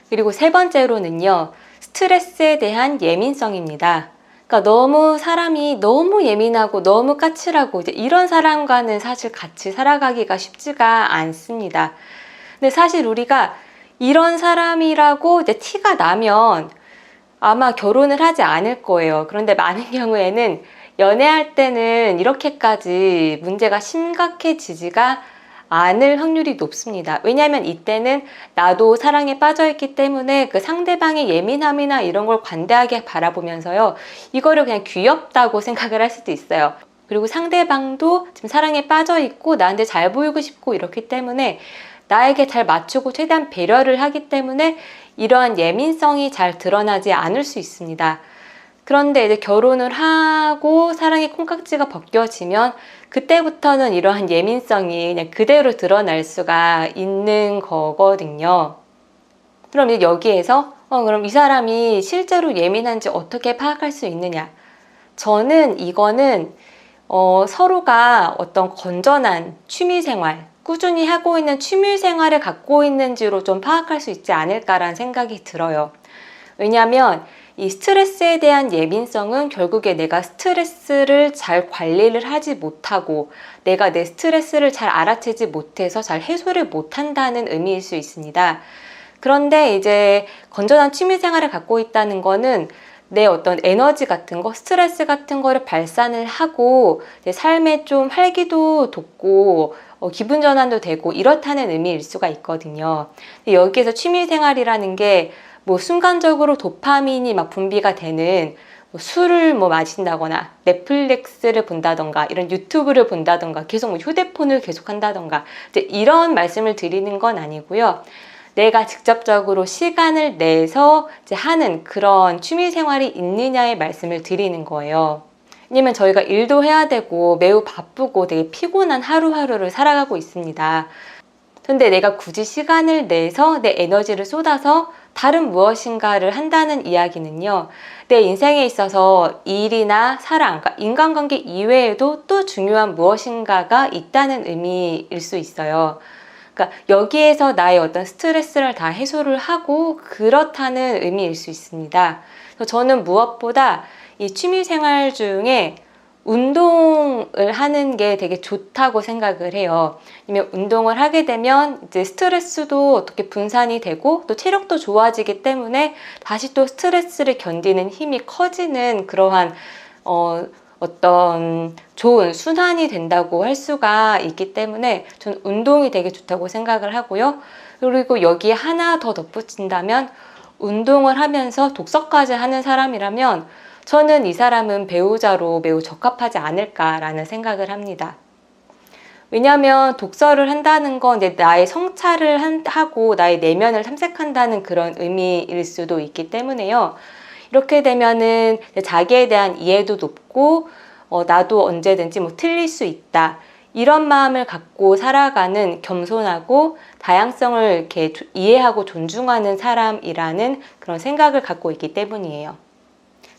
그리고 세 번째로는요, 스트레스에 대한 예민성입니다. 그러니까 너무 사람이 너무 예민하고 너무 까칠하고 이제 이런 사람과는 사실 같이 살아가기가 쉽지가 않습니다. 근데 사실 우리가 이런 사람이라고 이제 티가 나면 아마 결혼을 하지 않을 거예요. 그런데 많은 경우에는 연애할 때는 이렇게까지 문제가 심각해지지가 않을 확률이 높습니다. 왜냐하면 이때는 나도 사랑에 빠져있기 때문에 그 상대방의 예민함이나 이런 걸 관대하게 바라보면서요. 이거를 그냥 귀엽다고 생각을 할 수도 있어요. 그리고 상대방도 지금 사랑에 빠져있고 나한테 잘 보이고 싶고 이렇기 때문에 나에게 잘 맞추고 최대한 배려를 하기 때문에 이러한 예민성이 잘 드러나지 않을 수 있습니다. 그런데 이제 결혼을 하고 사랑의 콩깍지가 벗겨지면 그때부터는 이러한 예민성이 그냥 그대로 드러날 수가 있는 거거든요. 그럼 이제 여기에서 그럼 이 사람이 실제로 예민한지 어떻게 파악할 수 있느냐? 저는 이거는 서로가 어떤 건전한 취미생활, 꾸준히 하고 있는 취미생활을 갖고 있는지로 좀 파악할 수 있지 않을까라는 생각이 들어요. 왜냐하면 이 스트레스에 대한 예민성은 결국에 내가 스트레스를 잘 관리를 하지 못하고 내가 내 스트레스를 잘 알아채지 못해서 잘 해소를 못한다는 의미일 수 있습니다. 그런데 이제 건전한 취미 생활을 갖고 있다는 거는 내 어떤 에너지 같은 거, 스트레스 같은 거를 발산을 하고 내 삶에 좀 활기도 돋고 기분 전환도 되고 이렇다는 의미일 수가 있거든요. 여기에서 취미 생활이라는 게 뭐 순간적으로 도파민이 막 분비가 되는 뭐 술을 뭐 마신다거나 넷플릭스를 본다던가 이런 유튜브를 본다던가 계속 뭐 휴대폰을 계속 한다던가 이제 이런 말씀을 드리는 건 아니고요. 내가 직접적으로 시간을 내서 이제 하는 그런 취미 생활이 있느냐의 말씀을 드리는 거예요. 왜냐면 저희가 일도 해야 되고 매우 바쁘고 되게 피곤한 하루하루를 살아가고 있습니다. 근데 내가 굳이 시간을 내서 내 에너지를 쏟아서 다른 무엇인가를 한다는 이야기는요, 내 인생에 있어서 일이나 사랑, 그러니까 인간관계 이외에도 또 중요한 무엇인가가 있다는 의미일 수 있어요. 그러니까 여기에서 나의 어떤 스트레스를 다 해소를 하고 그렇다는 의미일 수 있습니다. 그래서 저는 무엇보다 이 취미생활 중에 운동을 하는 게 되게 좋다고 생각을 해요. 왜냐면 운동을 하게 되면 이제 스트레스도 어떻게 분산이 되고 또 체력도 좋아지기 때문에 다시 또 스트레스를 견디는 힘이 커지는 그러한 어떤 좋은 순환이 된다고 할 수가 있기 때문에 저는 운동이 되게 좋다고 생각을 하고요. 그리고 여기에 하나 더 덧붙인다면 운동을 하면서 독서까지 하는 사람이라면 저는 이 사람은 배우자로 매우 적합하지 않을까라는 생각을 합니다. 왜냐하면 독서를 한다는 건 이제 나의 성찰을 하고 나의 내면을 탐색한다는 그런 의미일 수도 있기 때문에요. 이렇게 되면은 자기에 대한 이해도 높고 나도 언제든지 뭐 틀릴 수 있다. 이런 마음을 갖고 살아가는 겸손하고 다양성을 이렇게 이해하고 존중하는 사람이라는 그런 생각을 갖고 있기 때문이에요.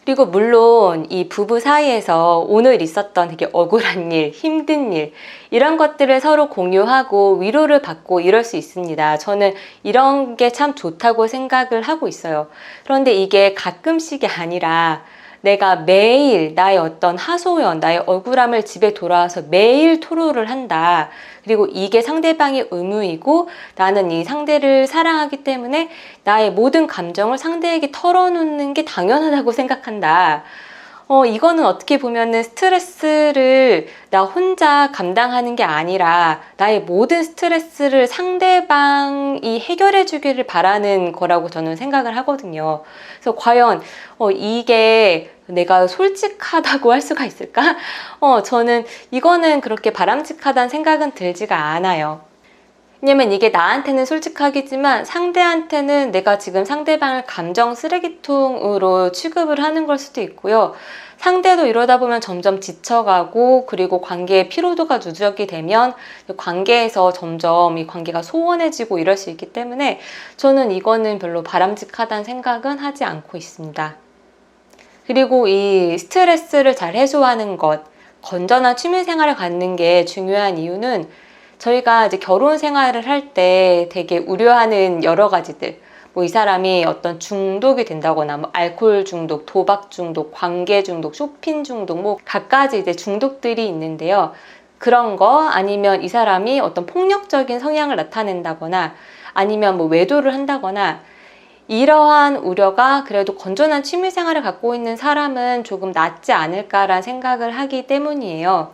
그리고 물론 이 부부 사이에서 오늘 있었던 되게 억울한 일, 힘든 일 이런 것들을 서로 공유하고 위로를 받고 이럴 수 있습니다. 저는 이런 게 참 좋다고 생각을 하고 있어요. 그런데 이게 가끔씩이 아니라 내가 매일 나의 어떤 하소연, 나의 억울함을 집에 돌아와서 매일 토로를 한다. 그리고 이게 상대방의 의무이고 나는 이 상대를 사랑하기 때문에 나의 모든 감정을 상대에게 털어놓는 게 당연하다고 생각한다. 이거는 어떻게 보면은 스트레스를 나 혼자 감당하는 게 아니라 나의 모든 스트레스를 상대방이 해결해 주기를 바라는 거라고 저는 생각을 하거든요. 그래서 과연 이게 내가 솔직하다고 할 수가 있을까? 저는 이거는 그렇게 바람직하다는 생각은 들지가 않아요. 왜냐면 이게 나한테는 솔직하겠지만 상대한테는 내가 지금 상대방을 감정 쓰레기통으로 취급을 하는 걸 수도 있고요. 상대도 이러다 보면 점점 지쳐가고 그리고 관계의 피로도가 누적이 되면 관계에서 점점 이 관계가 소원해지고 이럴 수 있기 때문에 저는 이거는 별로 바람직하다는 생각은 하지 않고 있습니다. 그리고 이 스트레스를 잘 해소하는 것, 건전한 취미 생활을 갖는 게 중요한 이유는 저희가 이제 결혼 생활을 할 때 되게 우려하는 여러 가지들, 뭐 이 사람이 어떤 중독이 된다거나, 뭐 알코올 중독, 도박 중독, 관계 중독, 쇼핑 중독, 뭐 갖가지 이제 중독들이 있는데요. 그런 거 아니면 이 사람이 어떤 폭력적인 성향을 나타낸다거나 아니면 뭐 외도를 한다거나 이러한 우려가 그래도 건전한 취미 생활을 갖고 있는 사람은 조금 낫지 않을까라는 생각을 하기 때문이에요.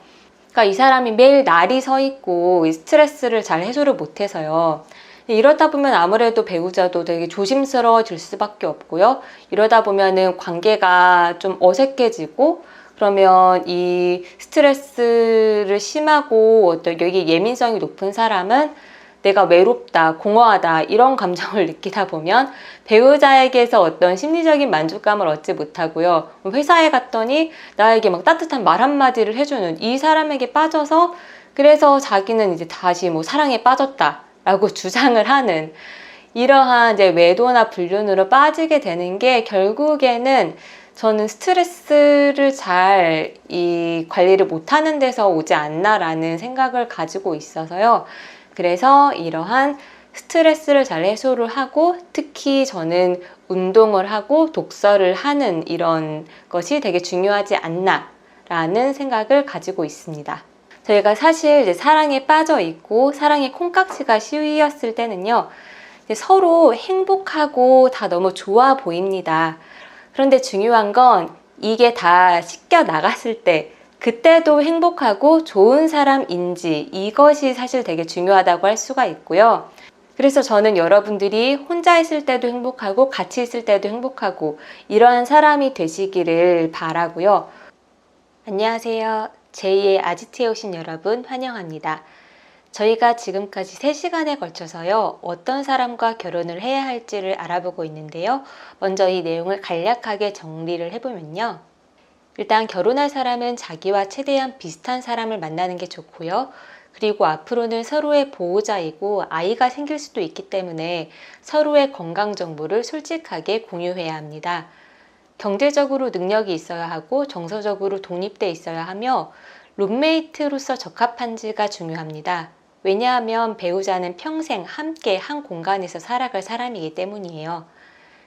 그러니까 이 사람이 매일 날이 서 있고 스트레스를 잘 해소를 못해서요. 이러다 보면 아무래도 배우자도 되게 조심스러워질 수밖에 없고요. 이러다 보면은 관계가 좀 어색해지고 그러면 이 스트레스를 심하고 어떤 여기 예민성이 높은 사람은 내가 외롭다, 공허하다 이런 감정을 느끼다 보면 배우자에게서 어떤 심리적인 만족감을 얻지 못하고요. 회사에 갔더니 나에게 막 따뜻한 말 한마디를 해주는 이 사람에게 빠져서 그래서 자기는 이제 다시 뭐 사랑에 빠졌다라고 주장을 하는 이러한 이제 외도나 불륜으로 빠지게 되는 게 결국에는 저는 스트레스를 잘 이 관리를 못하는 데서 오지 않나라는 생각을 가지고 있어서요. 그래서 이러한 스트레스를 잘 해소를 하고 특히 저는 운동을 하고 독서를 하는 이런 것이 되게 중요하지 않나 라는 생각을 가지고 있습니다. 저희가 사실 이제 사랑에 빠져 있고 사랑의 콩깍지가 씌였을 때는요, 서로 행복하고 다 너무 좋아 보입니다. 그런데 중요한 건 이게 다 씻겨 나갔을 때 그때도 행복하고 좋은 사람인지, 이것이 사실 되게 중요하다고 할 수가 있고요. 그래서 저는 여러분들이 혼자 있을 때도 행복하고 같이 있을 때도 행복하고 이러한 사람이 되시기를 바라고요. 안녕하세요. 제2의 아지트에 오신 여러분 환영합니다. 저희가 지금까지 3시간에 걸쳐서요, 어떤 사람과 결혼을 해야 할지를 알아보고 있는데요. 먼저 이 내용을 간략하게 정리를 해보면요. 일단 결혼할 사람은 자기와 최대한 비슷한 사람을 만나는 게 좋고요. 그리고 앞으로는 서로의 보호자이고 아이가 생길 수도 있기 때문에 서로의 건강 정보를 솔직하게 공유해야 합니다. 경제적으로 능력이 있어야 하고 정서적으로 독립돼 있어야 하며 룸메이트로서 적합한지가 중요합니다. 왜냐하면 배우자는 평생 함께 한 공간에서 살아갈 사람이기 때문이에요.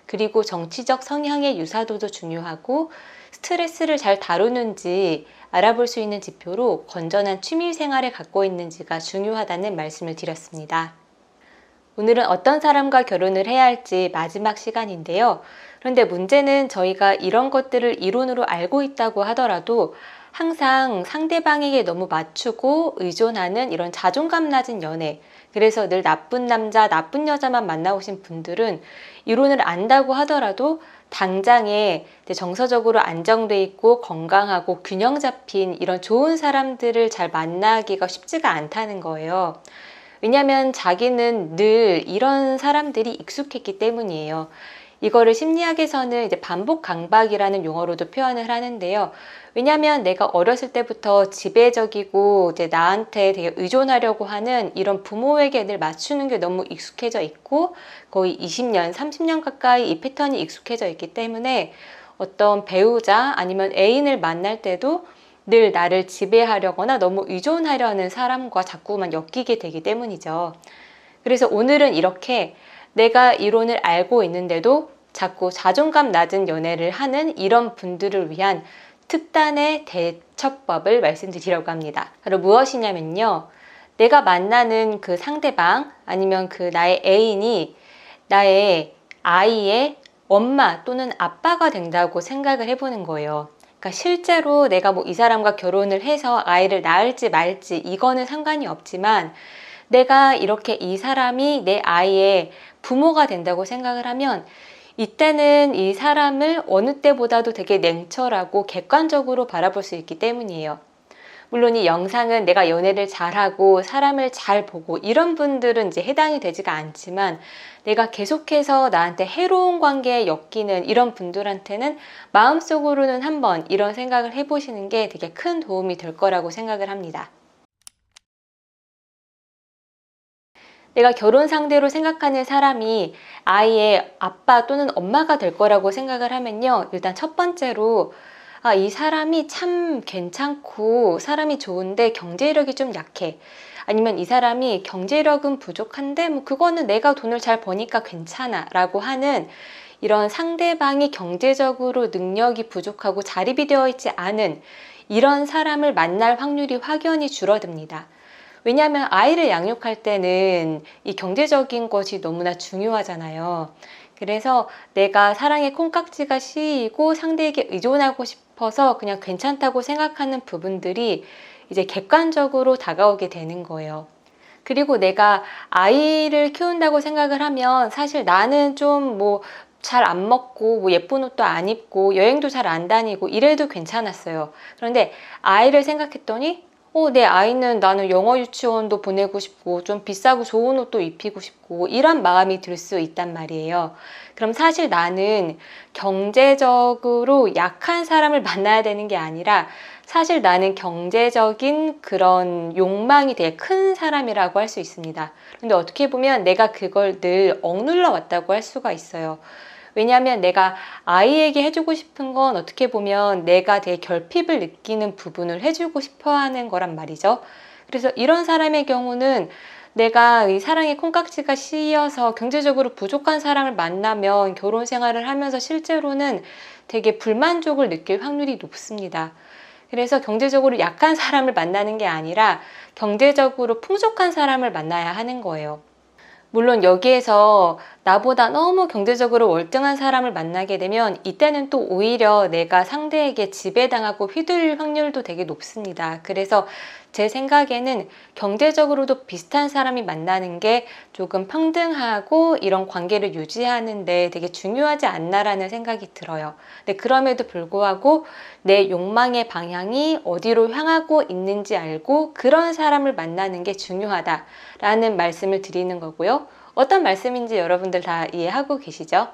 그리고 정치적 성향의 유사도도 중요하고 스트레스를 잘 다루는지 알아볼 수 있는 지표로 건전한 취미 생활을 갖고 있는지가 중요하다는 말씀을 드렸습니다. 오늘은 어떤 사람과 결혼을 해야 할지 마지막 시간인데요. 그런데 문제는 저희가 이런 것들을 이론으로 알고 있다고 하더라도 항상 상대방에게 너무 맞추고 의존하는 이런 자존감 낮은 연애, 그래서 늘 나쁜 남자, 나쁜 여자만 만나오신 분들은 이론을 안다고 하더라도 당장에 정서적으로 안정돼 있고 건강하고 균형 잡힌 이런 좋은 사람들을 잘 만나기가 쉽지가 않다는 거예요. 왜냐하면 자기는 늘 이런 사람들이 익숙했기 때문이에요. 이거를 심리학에서는 이제 반복 강박이라는 용어로도 표현을 하는데요. 왜냐하면 내가 어렸을 때부터 지배적이고 이제 나한테 되게 의존하려고 하는 이런 부모에게 늘 맞추는 게 너무 익숙해져 있고 거의 20년, 30년 가까이 이 패턴이 익숙해져 있기 때문에 어떤 배우자 아니면 애인을 만날 때도 늘 나를 지배하려거나 너무 의존하려는 사람과 자꾸만 엮이게 되기 때문이죠. 그래서 오늘은 이렇게 내가 이론을 알고 있는데도 자꾸 자존감 낮은 연애를 하는 이런 분들을 위한 특단의 대처법을 말씀드리려고 합니다. 바로 무엇이냐면요. 내가 만나는 그 상대방 아니면 그 나의 애인이 나의 아이의 엄마 또는 아빠가 된다고 생각을 해보는 거예요. 그러니까 실제로 내가 뭐 이 사람과 결혼을 해서 아이를 낳을지 말지 이거는 상관이 없지만 내가 이렇게 이 사람이 내 아이의 부모가 된다고 생각을 하면 이때는 이 사람을 어느 때보다도 되게 냉철하고 객관적으로 바라볼 수 있기 때문이에요. 물론 이 영상은 내가 연애를 잘하고 사람을 잘 보고 이런 분들은 이제 해당이 되지가 않지만 내가 계속해서 나한테 해로운 관계에 엮이는 이런 분들한테는 마음속으로는 한번 이런 생각을 해보시는 게 되게 큰 도움이 될 거라고 생각을 합니다. 내가 결혼 상대로 생각하는 사람이 아이의 아빠 또는 엄마가 될 거라고 생각을 하면요. 일단 첫 번째로 이 사람이 참 괜찮고 사람이 좋은데 경제력이 좀 약해. 아니면 이 사람이 경제력은 부족한데 뭐 그거는 내가 돈을 잘 버니까 괜찮아 라고 하는 이런 상대방이 경제적으로 능력이 부족하고 자립이 되어 있지 않은 이런 사람을 만날 확률이 확연히 줄어듭니다. 왜냐하면 아이를 양육할 때는 이 경제적인 것이 너무나 중요하잖아요. 그래서 내가 사랑의 콩깍지가 씌이고 상대에게 의존하고 싶어서 그냥 괜찮다고 생각하는 부분들이 이제 객관적으로 다가오게 되는 거예요. 그리고 내가 아이를 키운다고 생각을 하면 사실 나는 좀 뭐 잘 안 먹고 뭐 예쁜 옷도 안 입고 여행도 잘 안 다니고 이래도 괜찮았어요. 그런데 아이를 생각했더니 내 아이는 나는 영어 유치원도 보내고 싶고 좀 비싸고 좋은 옷도 입히고 싶고 이런 마음이 들 수 있단 말이에요. 그럼 사실 나는 경제적으로 약한 사람을 만나야 되는 게 아니라 사실 나는 경제적인 그런 욕망이 되게 큰 사람이라고 할 수 있습니다. 근데 어떻게 보면 내가 그걸 늘 억눌러 왔다고 할 수가 있어요. 왜냐하면 내가 아이에게 해주고 싶은 건 어떻게 보면 내가 되게 결핍을 느끼는 부분을 해주고 싶어 하는 거란 말이죠. 그래서 이런 사람의 경우는 내가 이 사랑의 콩깍지가 씌여서 경제적으로 부족한 사람을 만나면 결혼 생활을 하면서 실제로는 되게 불만족을 느낄 확률이 높습니다. 그래서 경제적으로 약한 사람을 만나는 게 아니라 경제적으로 풍족한 사람을 만나야 하는 거예요. 물론 여기에서 나보다 너무 경제적으로 월등한 사람을 만나게 되면 이때는 또 오히려 내가 상대에게 지배당하고 휘둘릴 확률도 되게 높습니다. 그래서 제 생각에는 경제적으로도 비슷한 사람이 만나는 게 조금 평등하고 이런 관계를 유지하는 데 되게 중요하지 않나라는 생각이 들어요. 근데 그럼에도 불구하고 내 욕망의 방향이 어디로 향하고 있는지 알고 그런 사람을 만나는 게 중요하다라는 말씀을 드리는 거고요. 어떤 말씀인지 여러분들 다 이해하고 계시죠?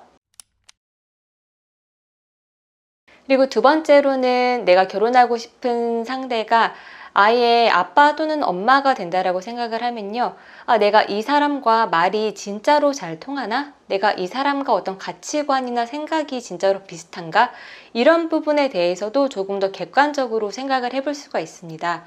그리고 두 번째로는 내가 결혼하고 싶은 상대가 아이의 아빠 또는 엄마가 된다라고 생각을 하면요. 아, 내가 이 사람과 말이 진짜로 잘 통하나? 내가 이 사람과 어떤 가치관이나 생각이 진짜로 비슷한가? 이런 부분에 대해서도 조금 더 객관적으로 생각을 해볼 수가 있습니다.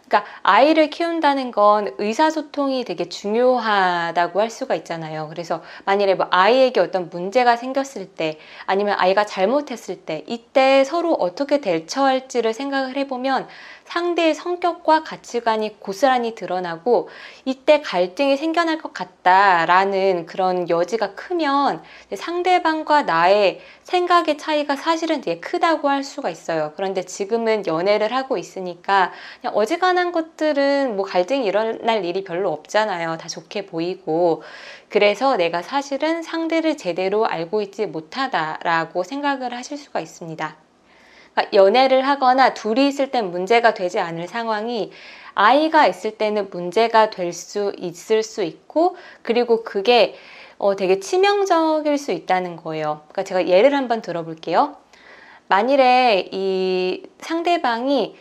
그러니까 아이를 키운다는 건 의사소통이 되게 중요하다고 할 수가 있잖아요. 그래서 만일에 뭐 아이에게 어떤 문제가 생겼을 때 아니면 아이가 잘못했을 때 이때 서로 어떻게 대처할지를 생각을 해보면 상대의 성격과 가치관이 고스란히 드러나고 이때 갈등이 생겨날 것 같다라는 그런 여지가 크면 상대방과 나의 생각의 차이가 사실은 되게 크다고 할 수가 있어요. 그런데 지금은 연애를 하고 있으니까 그냥 어지간한 것들은 뭐 갈등이 일어날 일이 별로 없잖아요. 다 좋게 보이고. 그래서 내가 사실은 상대를 제대로 알고 있지 못하다라고 생각을 하실 수가 있습니다. 그러니까 연애를 하거나 둘이 있을 땐 문제가 되지 않을 상황이 아이가 있을 때는 문제가 될 수 있을 수 있고 그리고 그게 되게 치명적일 수 있다는 거예요. 그러니까 제가 예를 한번 들어볼게요. 만일에 이 상대방이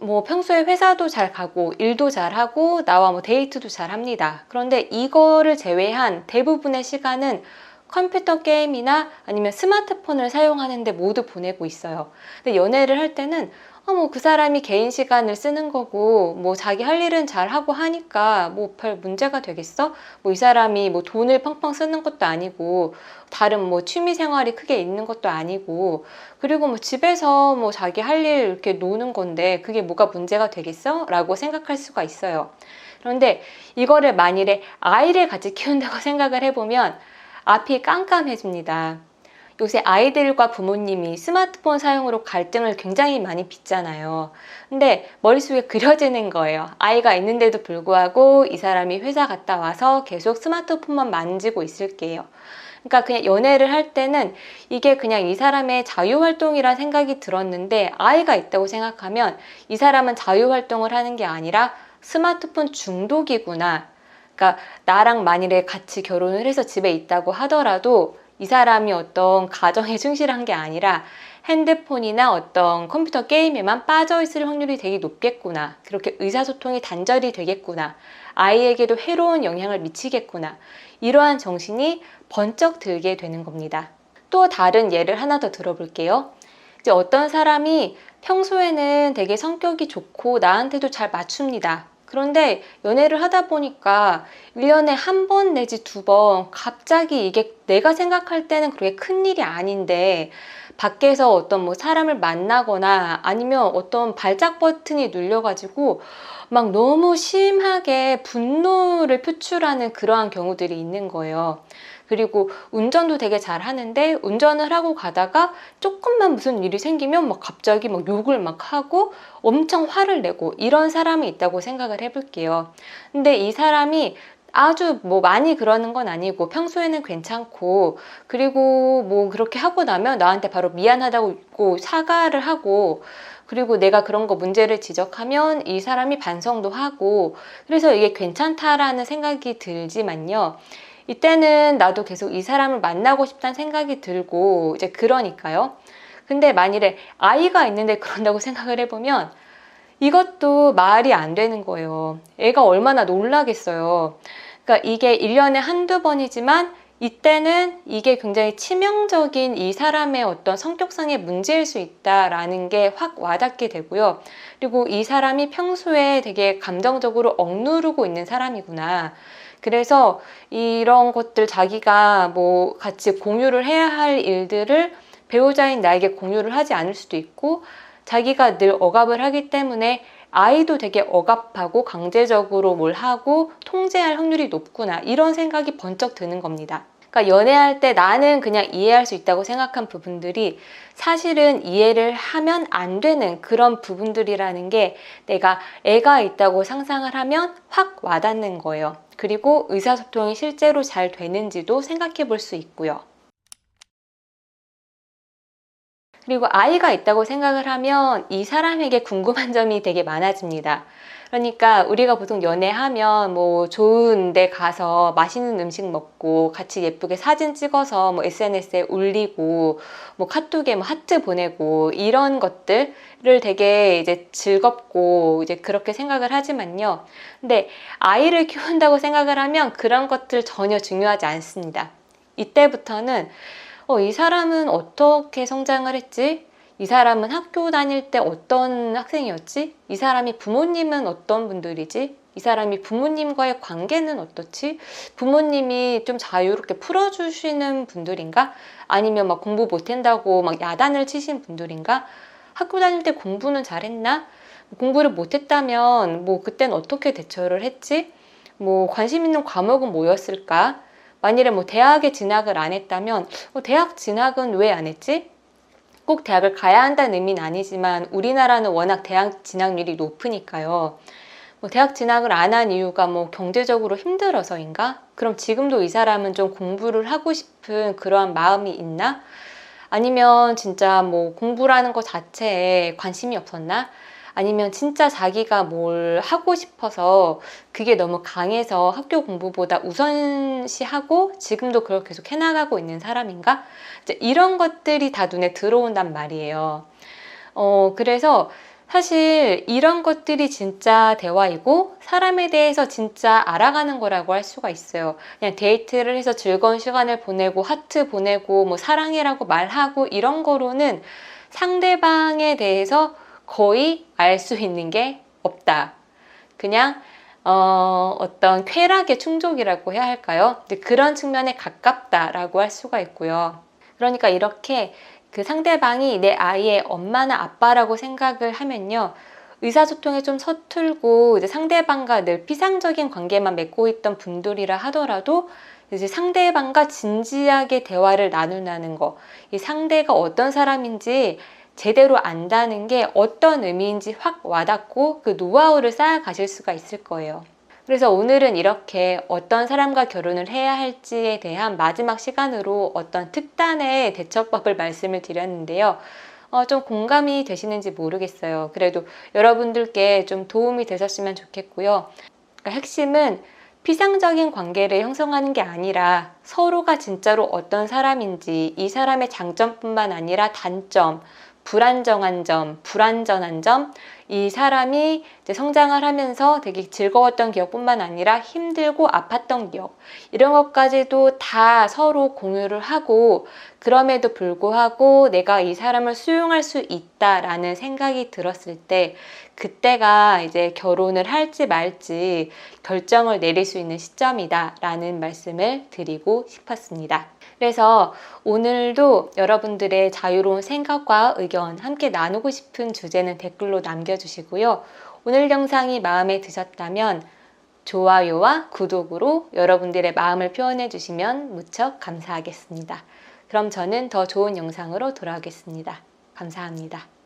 뭐 평소에 회사도 잘 가고 일도 잘 하고 나와 뭐 데이트도 잘 합니다. 그런데 이거를 제외한 대부분의 시간은 컴퓨터 게임이나 아니면 스마트폰을 사용하는데 모두 보내고 있어요. 근데 연애를 할 때는 뭐 그 사람이 개인 시간을 쓰는 거고 뭐 자기 할 일은 잘 하고 하니까 뭐 별 문제가 되겠어? 뭐 이 사람이 뭐 돈을 펑펑 쓰는 것도 아니고 다른 뭐 취미 생활이 크게 있는 것도 아니고 그리고 뭐 집에서 뭐 자기 할 일 이렇게 노는 건데 그게 뭐가 문제가 되겠어? 라고 생각할 수가 있어요. 그런데 이거를 만일에 아이를 같이 키운다고 생각을 해보면 앞이 깜깜해집니다. 요새 아이들과 부모님이 스마트폰 사용으로 갈등을 굉장히 많이 빚잖아요. 근데 머릿속에 그려지는 거예요. 아이가 있는데도 불구하고 이 사람이 회사 갔다 와서 계속 스마트폰만 만지고 있을게요. 그러니까 그냥 연애를 할 때는 이게 그냥 이 사람의 자유활동이라 생각이 들었는데 아이가 있다고 생각하면 이 사람은 자유활동을 하는 게 아니라 스마트폰 중독이구나. 그러니까 나랑 만일에 같이 결혼을 해서 집에 있다고 하더라도 이 사람이 어떤 가정에 충실한 게 아니라 핸드폰이나 어떤 컴퓨터 게임에만 빠져 있을 확률이 되게 높겠구나. 그렇게 의사소통이 단절이 되겠구나. 아이에게도 해로운 영향을 미치겠구나. 이러한 정신이 번쩍 들게 되는 겁니다. 또 다른 예를 하나 더 들어볼게요. 이제 어떤 사람이 평소에는 되게 성격이 좋고 나한테도 잘 맞춥니다. 그런데 연애를 하다 보니까 1년에 한 번 내지 두 번 갑자기 이게 내가 생각할 때는 그렇게 큰일이 아닌데 밖에서 어떤 뭐 사람을 만나거나 아니면 어떤 발작 버튼이 눌려가지고 막 너무 심하게 분노를 표출하는 그러한 경우들이 있는 거예요. 그리고 운전도 되게 잘 하는데 운전을 하고 가다가 조금만 무슨 일이 생기면 막 갑자기 막 욕을 막 하고 엄청 화를 내고 이런 사람이 있다고 생각을 해볼게요. 근데 이 사람이 아주 뭐 많이 그러는 건 아니고 평소에는 괜찮고 그리고 뭐 그렇게 하고 나면 나한테 바로 미안하다고 사과를 하고 그리고 내가 그런 거 문제를 지적하면 이 사람이 반성도 하고 그래서 이게 괜찮다라는 생각이 들지만요. 이때는 나도 계속 이 사람을 만나고 싶다는 생각이 들고 이제 그러니까요. 근데 만일에 아이가 있는데 그런다고 생각을 해보면 이것도 말이 안 되는 거예요. 애가 얼마나 놀라겠어요. 그러니까 이게 1년에 한두 번이지만 이때는 이게 굉장히 치명적인 이 사람의 어떤 성격상의 문제일 수 있다라는 게 확 와닿게 되고요. 그리고 이 사람이 평소에 되게 감정적으로 억누르고 있는 사람이구나. 그래서 이런 것들 자기가 뭐 같이 공유를 해야 할 일들을 배우자인 나에게 공유를 하지 않을 수도 있고, 자기가 늘 억압을 하기 때문에 아이도 되게 억압하고 강제적으로 뭘 하고 통제할 확률이 높구나, 이런 생각이 번쩍 드는 겁니다. 그러니까 연애할 때 나는 그냥 이해할 수 있다고 생각한 부분들이 사실은 이해를 하면 안 되는 그런 부분들이라는 게 내가 애가 있다고 상상을 하면 확 와닿는 거예요. 그리고 의사소통이 실제로 잘 되는지도 생각해 볼 수 있고요. 그리고 아이가 있다고 생각을 하면 이 사람에게 궁금한 점이 되게 많아집니다. 그러니까 우리가 보통 연애하면 뭐 좋은 데 가서 맛있는 음식 먹고 같이 예쁘게 사진 찍어서 뭐 SNS에 올리고 뭐 카톡에 뭐 하트 보내고 이런 것들을 되게 이제 즐겁고 이제 그렇게 생각을 하지만요. 근데 아이를 키운다고 생각을 하면 그런 것들 전혀 중요하지 않습니다. 이때부터는 이 사람은 어떻게 성장을 했지? 이 사람은 학교 다닐 때 어떤 학생이었지? 이 사람이 부모님은 어떤 분들이지? 이 사람이 부모님과의 관계는 어떻지? 부모님이 좀 자유롭게 풀어주시는 분들인가? 아니면 막 공부 못한다고 막 야단을 치신 분들인가? 학교 다닐 때 공부는 잘했나? 공부를 못했다면 뭐 그땐 어떻게 대처를 했지? 뭐 관심 있는 과목은 뭐였을까? 만일에 뭐 대학에 진학을 안 했다면 대학 진학은 왜 안 했지? 꼭 대학을 가야 한다는 의미는 아니지만 우리나라는 워낙 대학 진학률이 높으니까요. 뭐 대학 진학을 안 한 이유가 뭐 경제적으로 힘들어서인가? 그럼 지금도 이 사람은 좀 공부를 하고 싶은 그러한 마음이 있나? 아니면 진짜 뭐 공부라는 것 자체에 관심이 없었나? 아니면 진짜 자기가 뭘 하고 싶어서 그게 너무 강해서 학교 공부보다 우선시하고 지금도 그걸 계속 해나가고 있는 사람인가? 이제 이런 것들이 다 눈에 들어온단 말이에요. 그래서 사실 이런 것들이 진짜 대화이고 사람에 대해서 진짜 알아가는 거라고 할 수가 있어요. 그냥 데이트를 해서 즐거운 시간을 보내고 하트 보내고 뭐 사랑해라고 말하고 이런 거로는 상대방에 대해서 거의 알 수 있는 게 없다. 그냥 어떤 쾌락의 충족이라고 해야 할까요? 그런 측면에 가깝다라고 할 수가 있고요. 그러니까 이렇게 그 상대방이 내 아이의 엄마나 아빠라고 생각을 하면요, 의사소통에 좀 서툴고 이제 상대방과 늘 피상적인 관계만 맺고 있던 분들이라 하더라도 이제 상대방과 진지하게 대화를 나눈다는 거, 이 상대가 어떤 사람인지 제대로 안다는 게 어떤 의미인지 확 와닿고 그 노하우를 쌓아가실 수가 있을 거예요. 그래서 오늘은 이렇게 어떤 사람과 결혼을 해야 할지에 대한 마지막 시간으로 어떤 특단의 대처법을 말씀을 드렸는데요. 좀 공감이 되시는지 모르겠어요. 그래도 여러분들께 좀 도움이 되셨으면 좋겠고요. 그러니까 핵심은 피상적인 관계를 형성하는 게 아니라 서로가 진짜로 어떤 사람인지, 이 사람의 장점뿐만 아니라 단점, 불안정한 점, 불완전한 점, 이 사람이 이제 성장을 하면서 되게 즐거웠던 기억뿐만 아니라 힘들고 아팠던 기억, 이런 것까지도 다 서로 공유를 하고, 그럼에도 불구하고 내가 이 사람을 수용할 수 있다라는 생각이 들었을 때 그때가 이제 결혼을 할지 말지 결정을 내릴 수 있는 시점이다라는 말씀을 드리고 싶었습니다. 그래서 오늘도 여러분들의 자유로운 생각과 의견 함께 나누고 싶은 주제는 댓글로 남겨주시고요. 오늘 영상이 마음에 드셨다면 좋아요와 구독으로 여러분들의 마음을 표현해 주시면 무척 감사하겠습니다. 그럼 저는 더 좋은 영상으로 돌아오겠습니다. 감사합니다.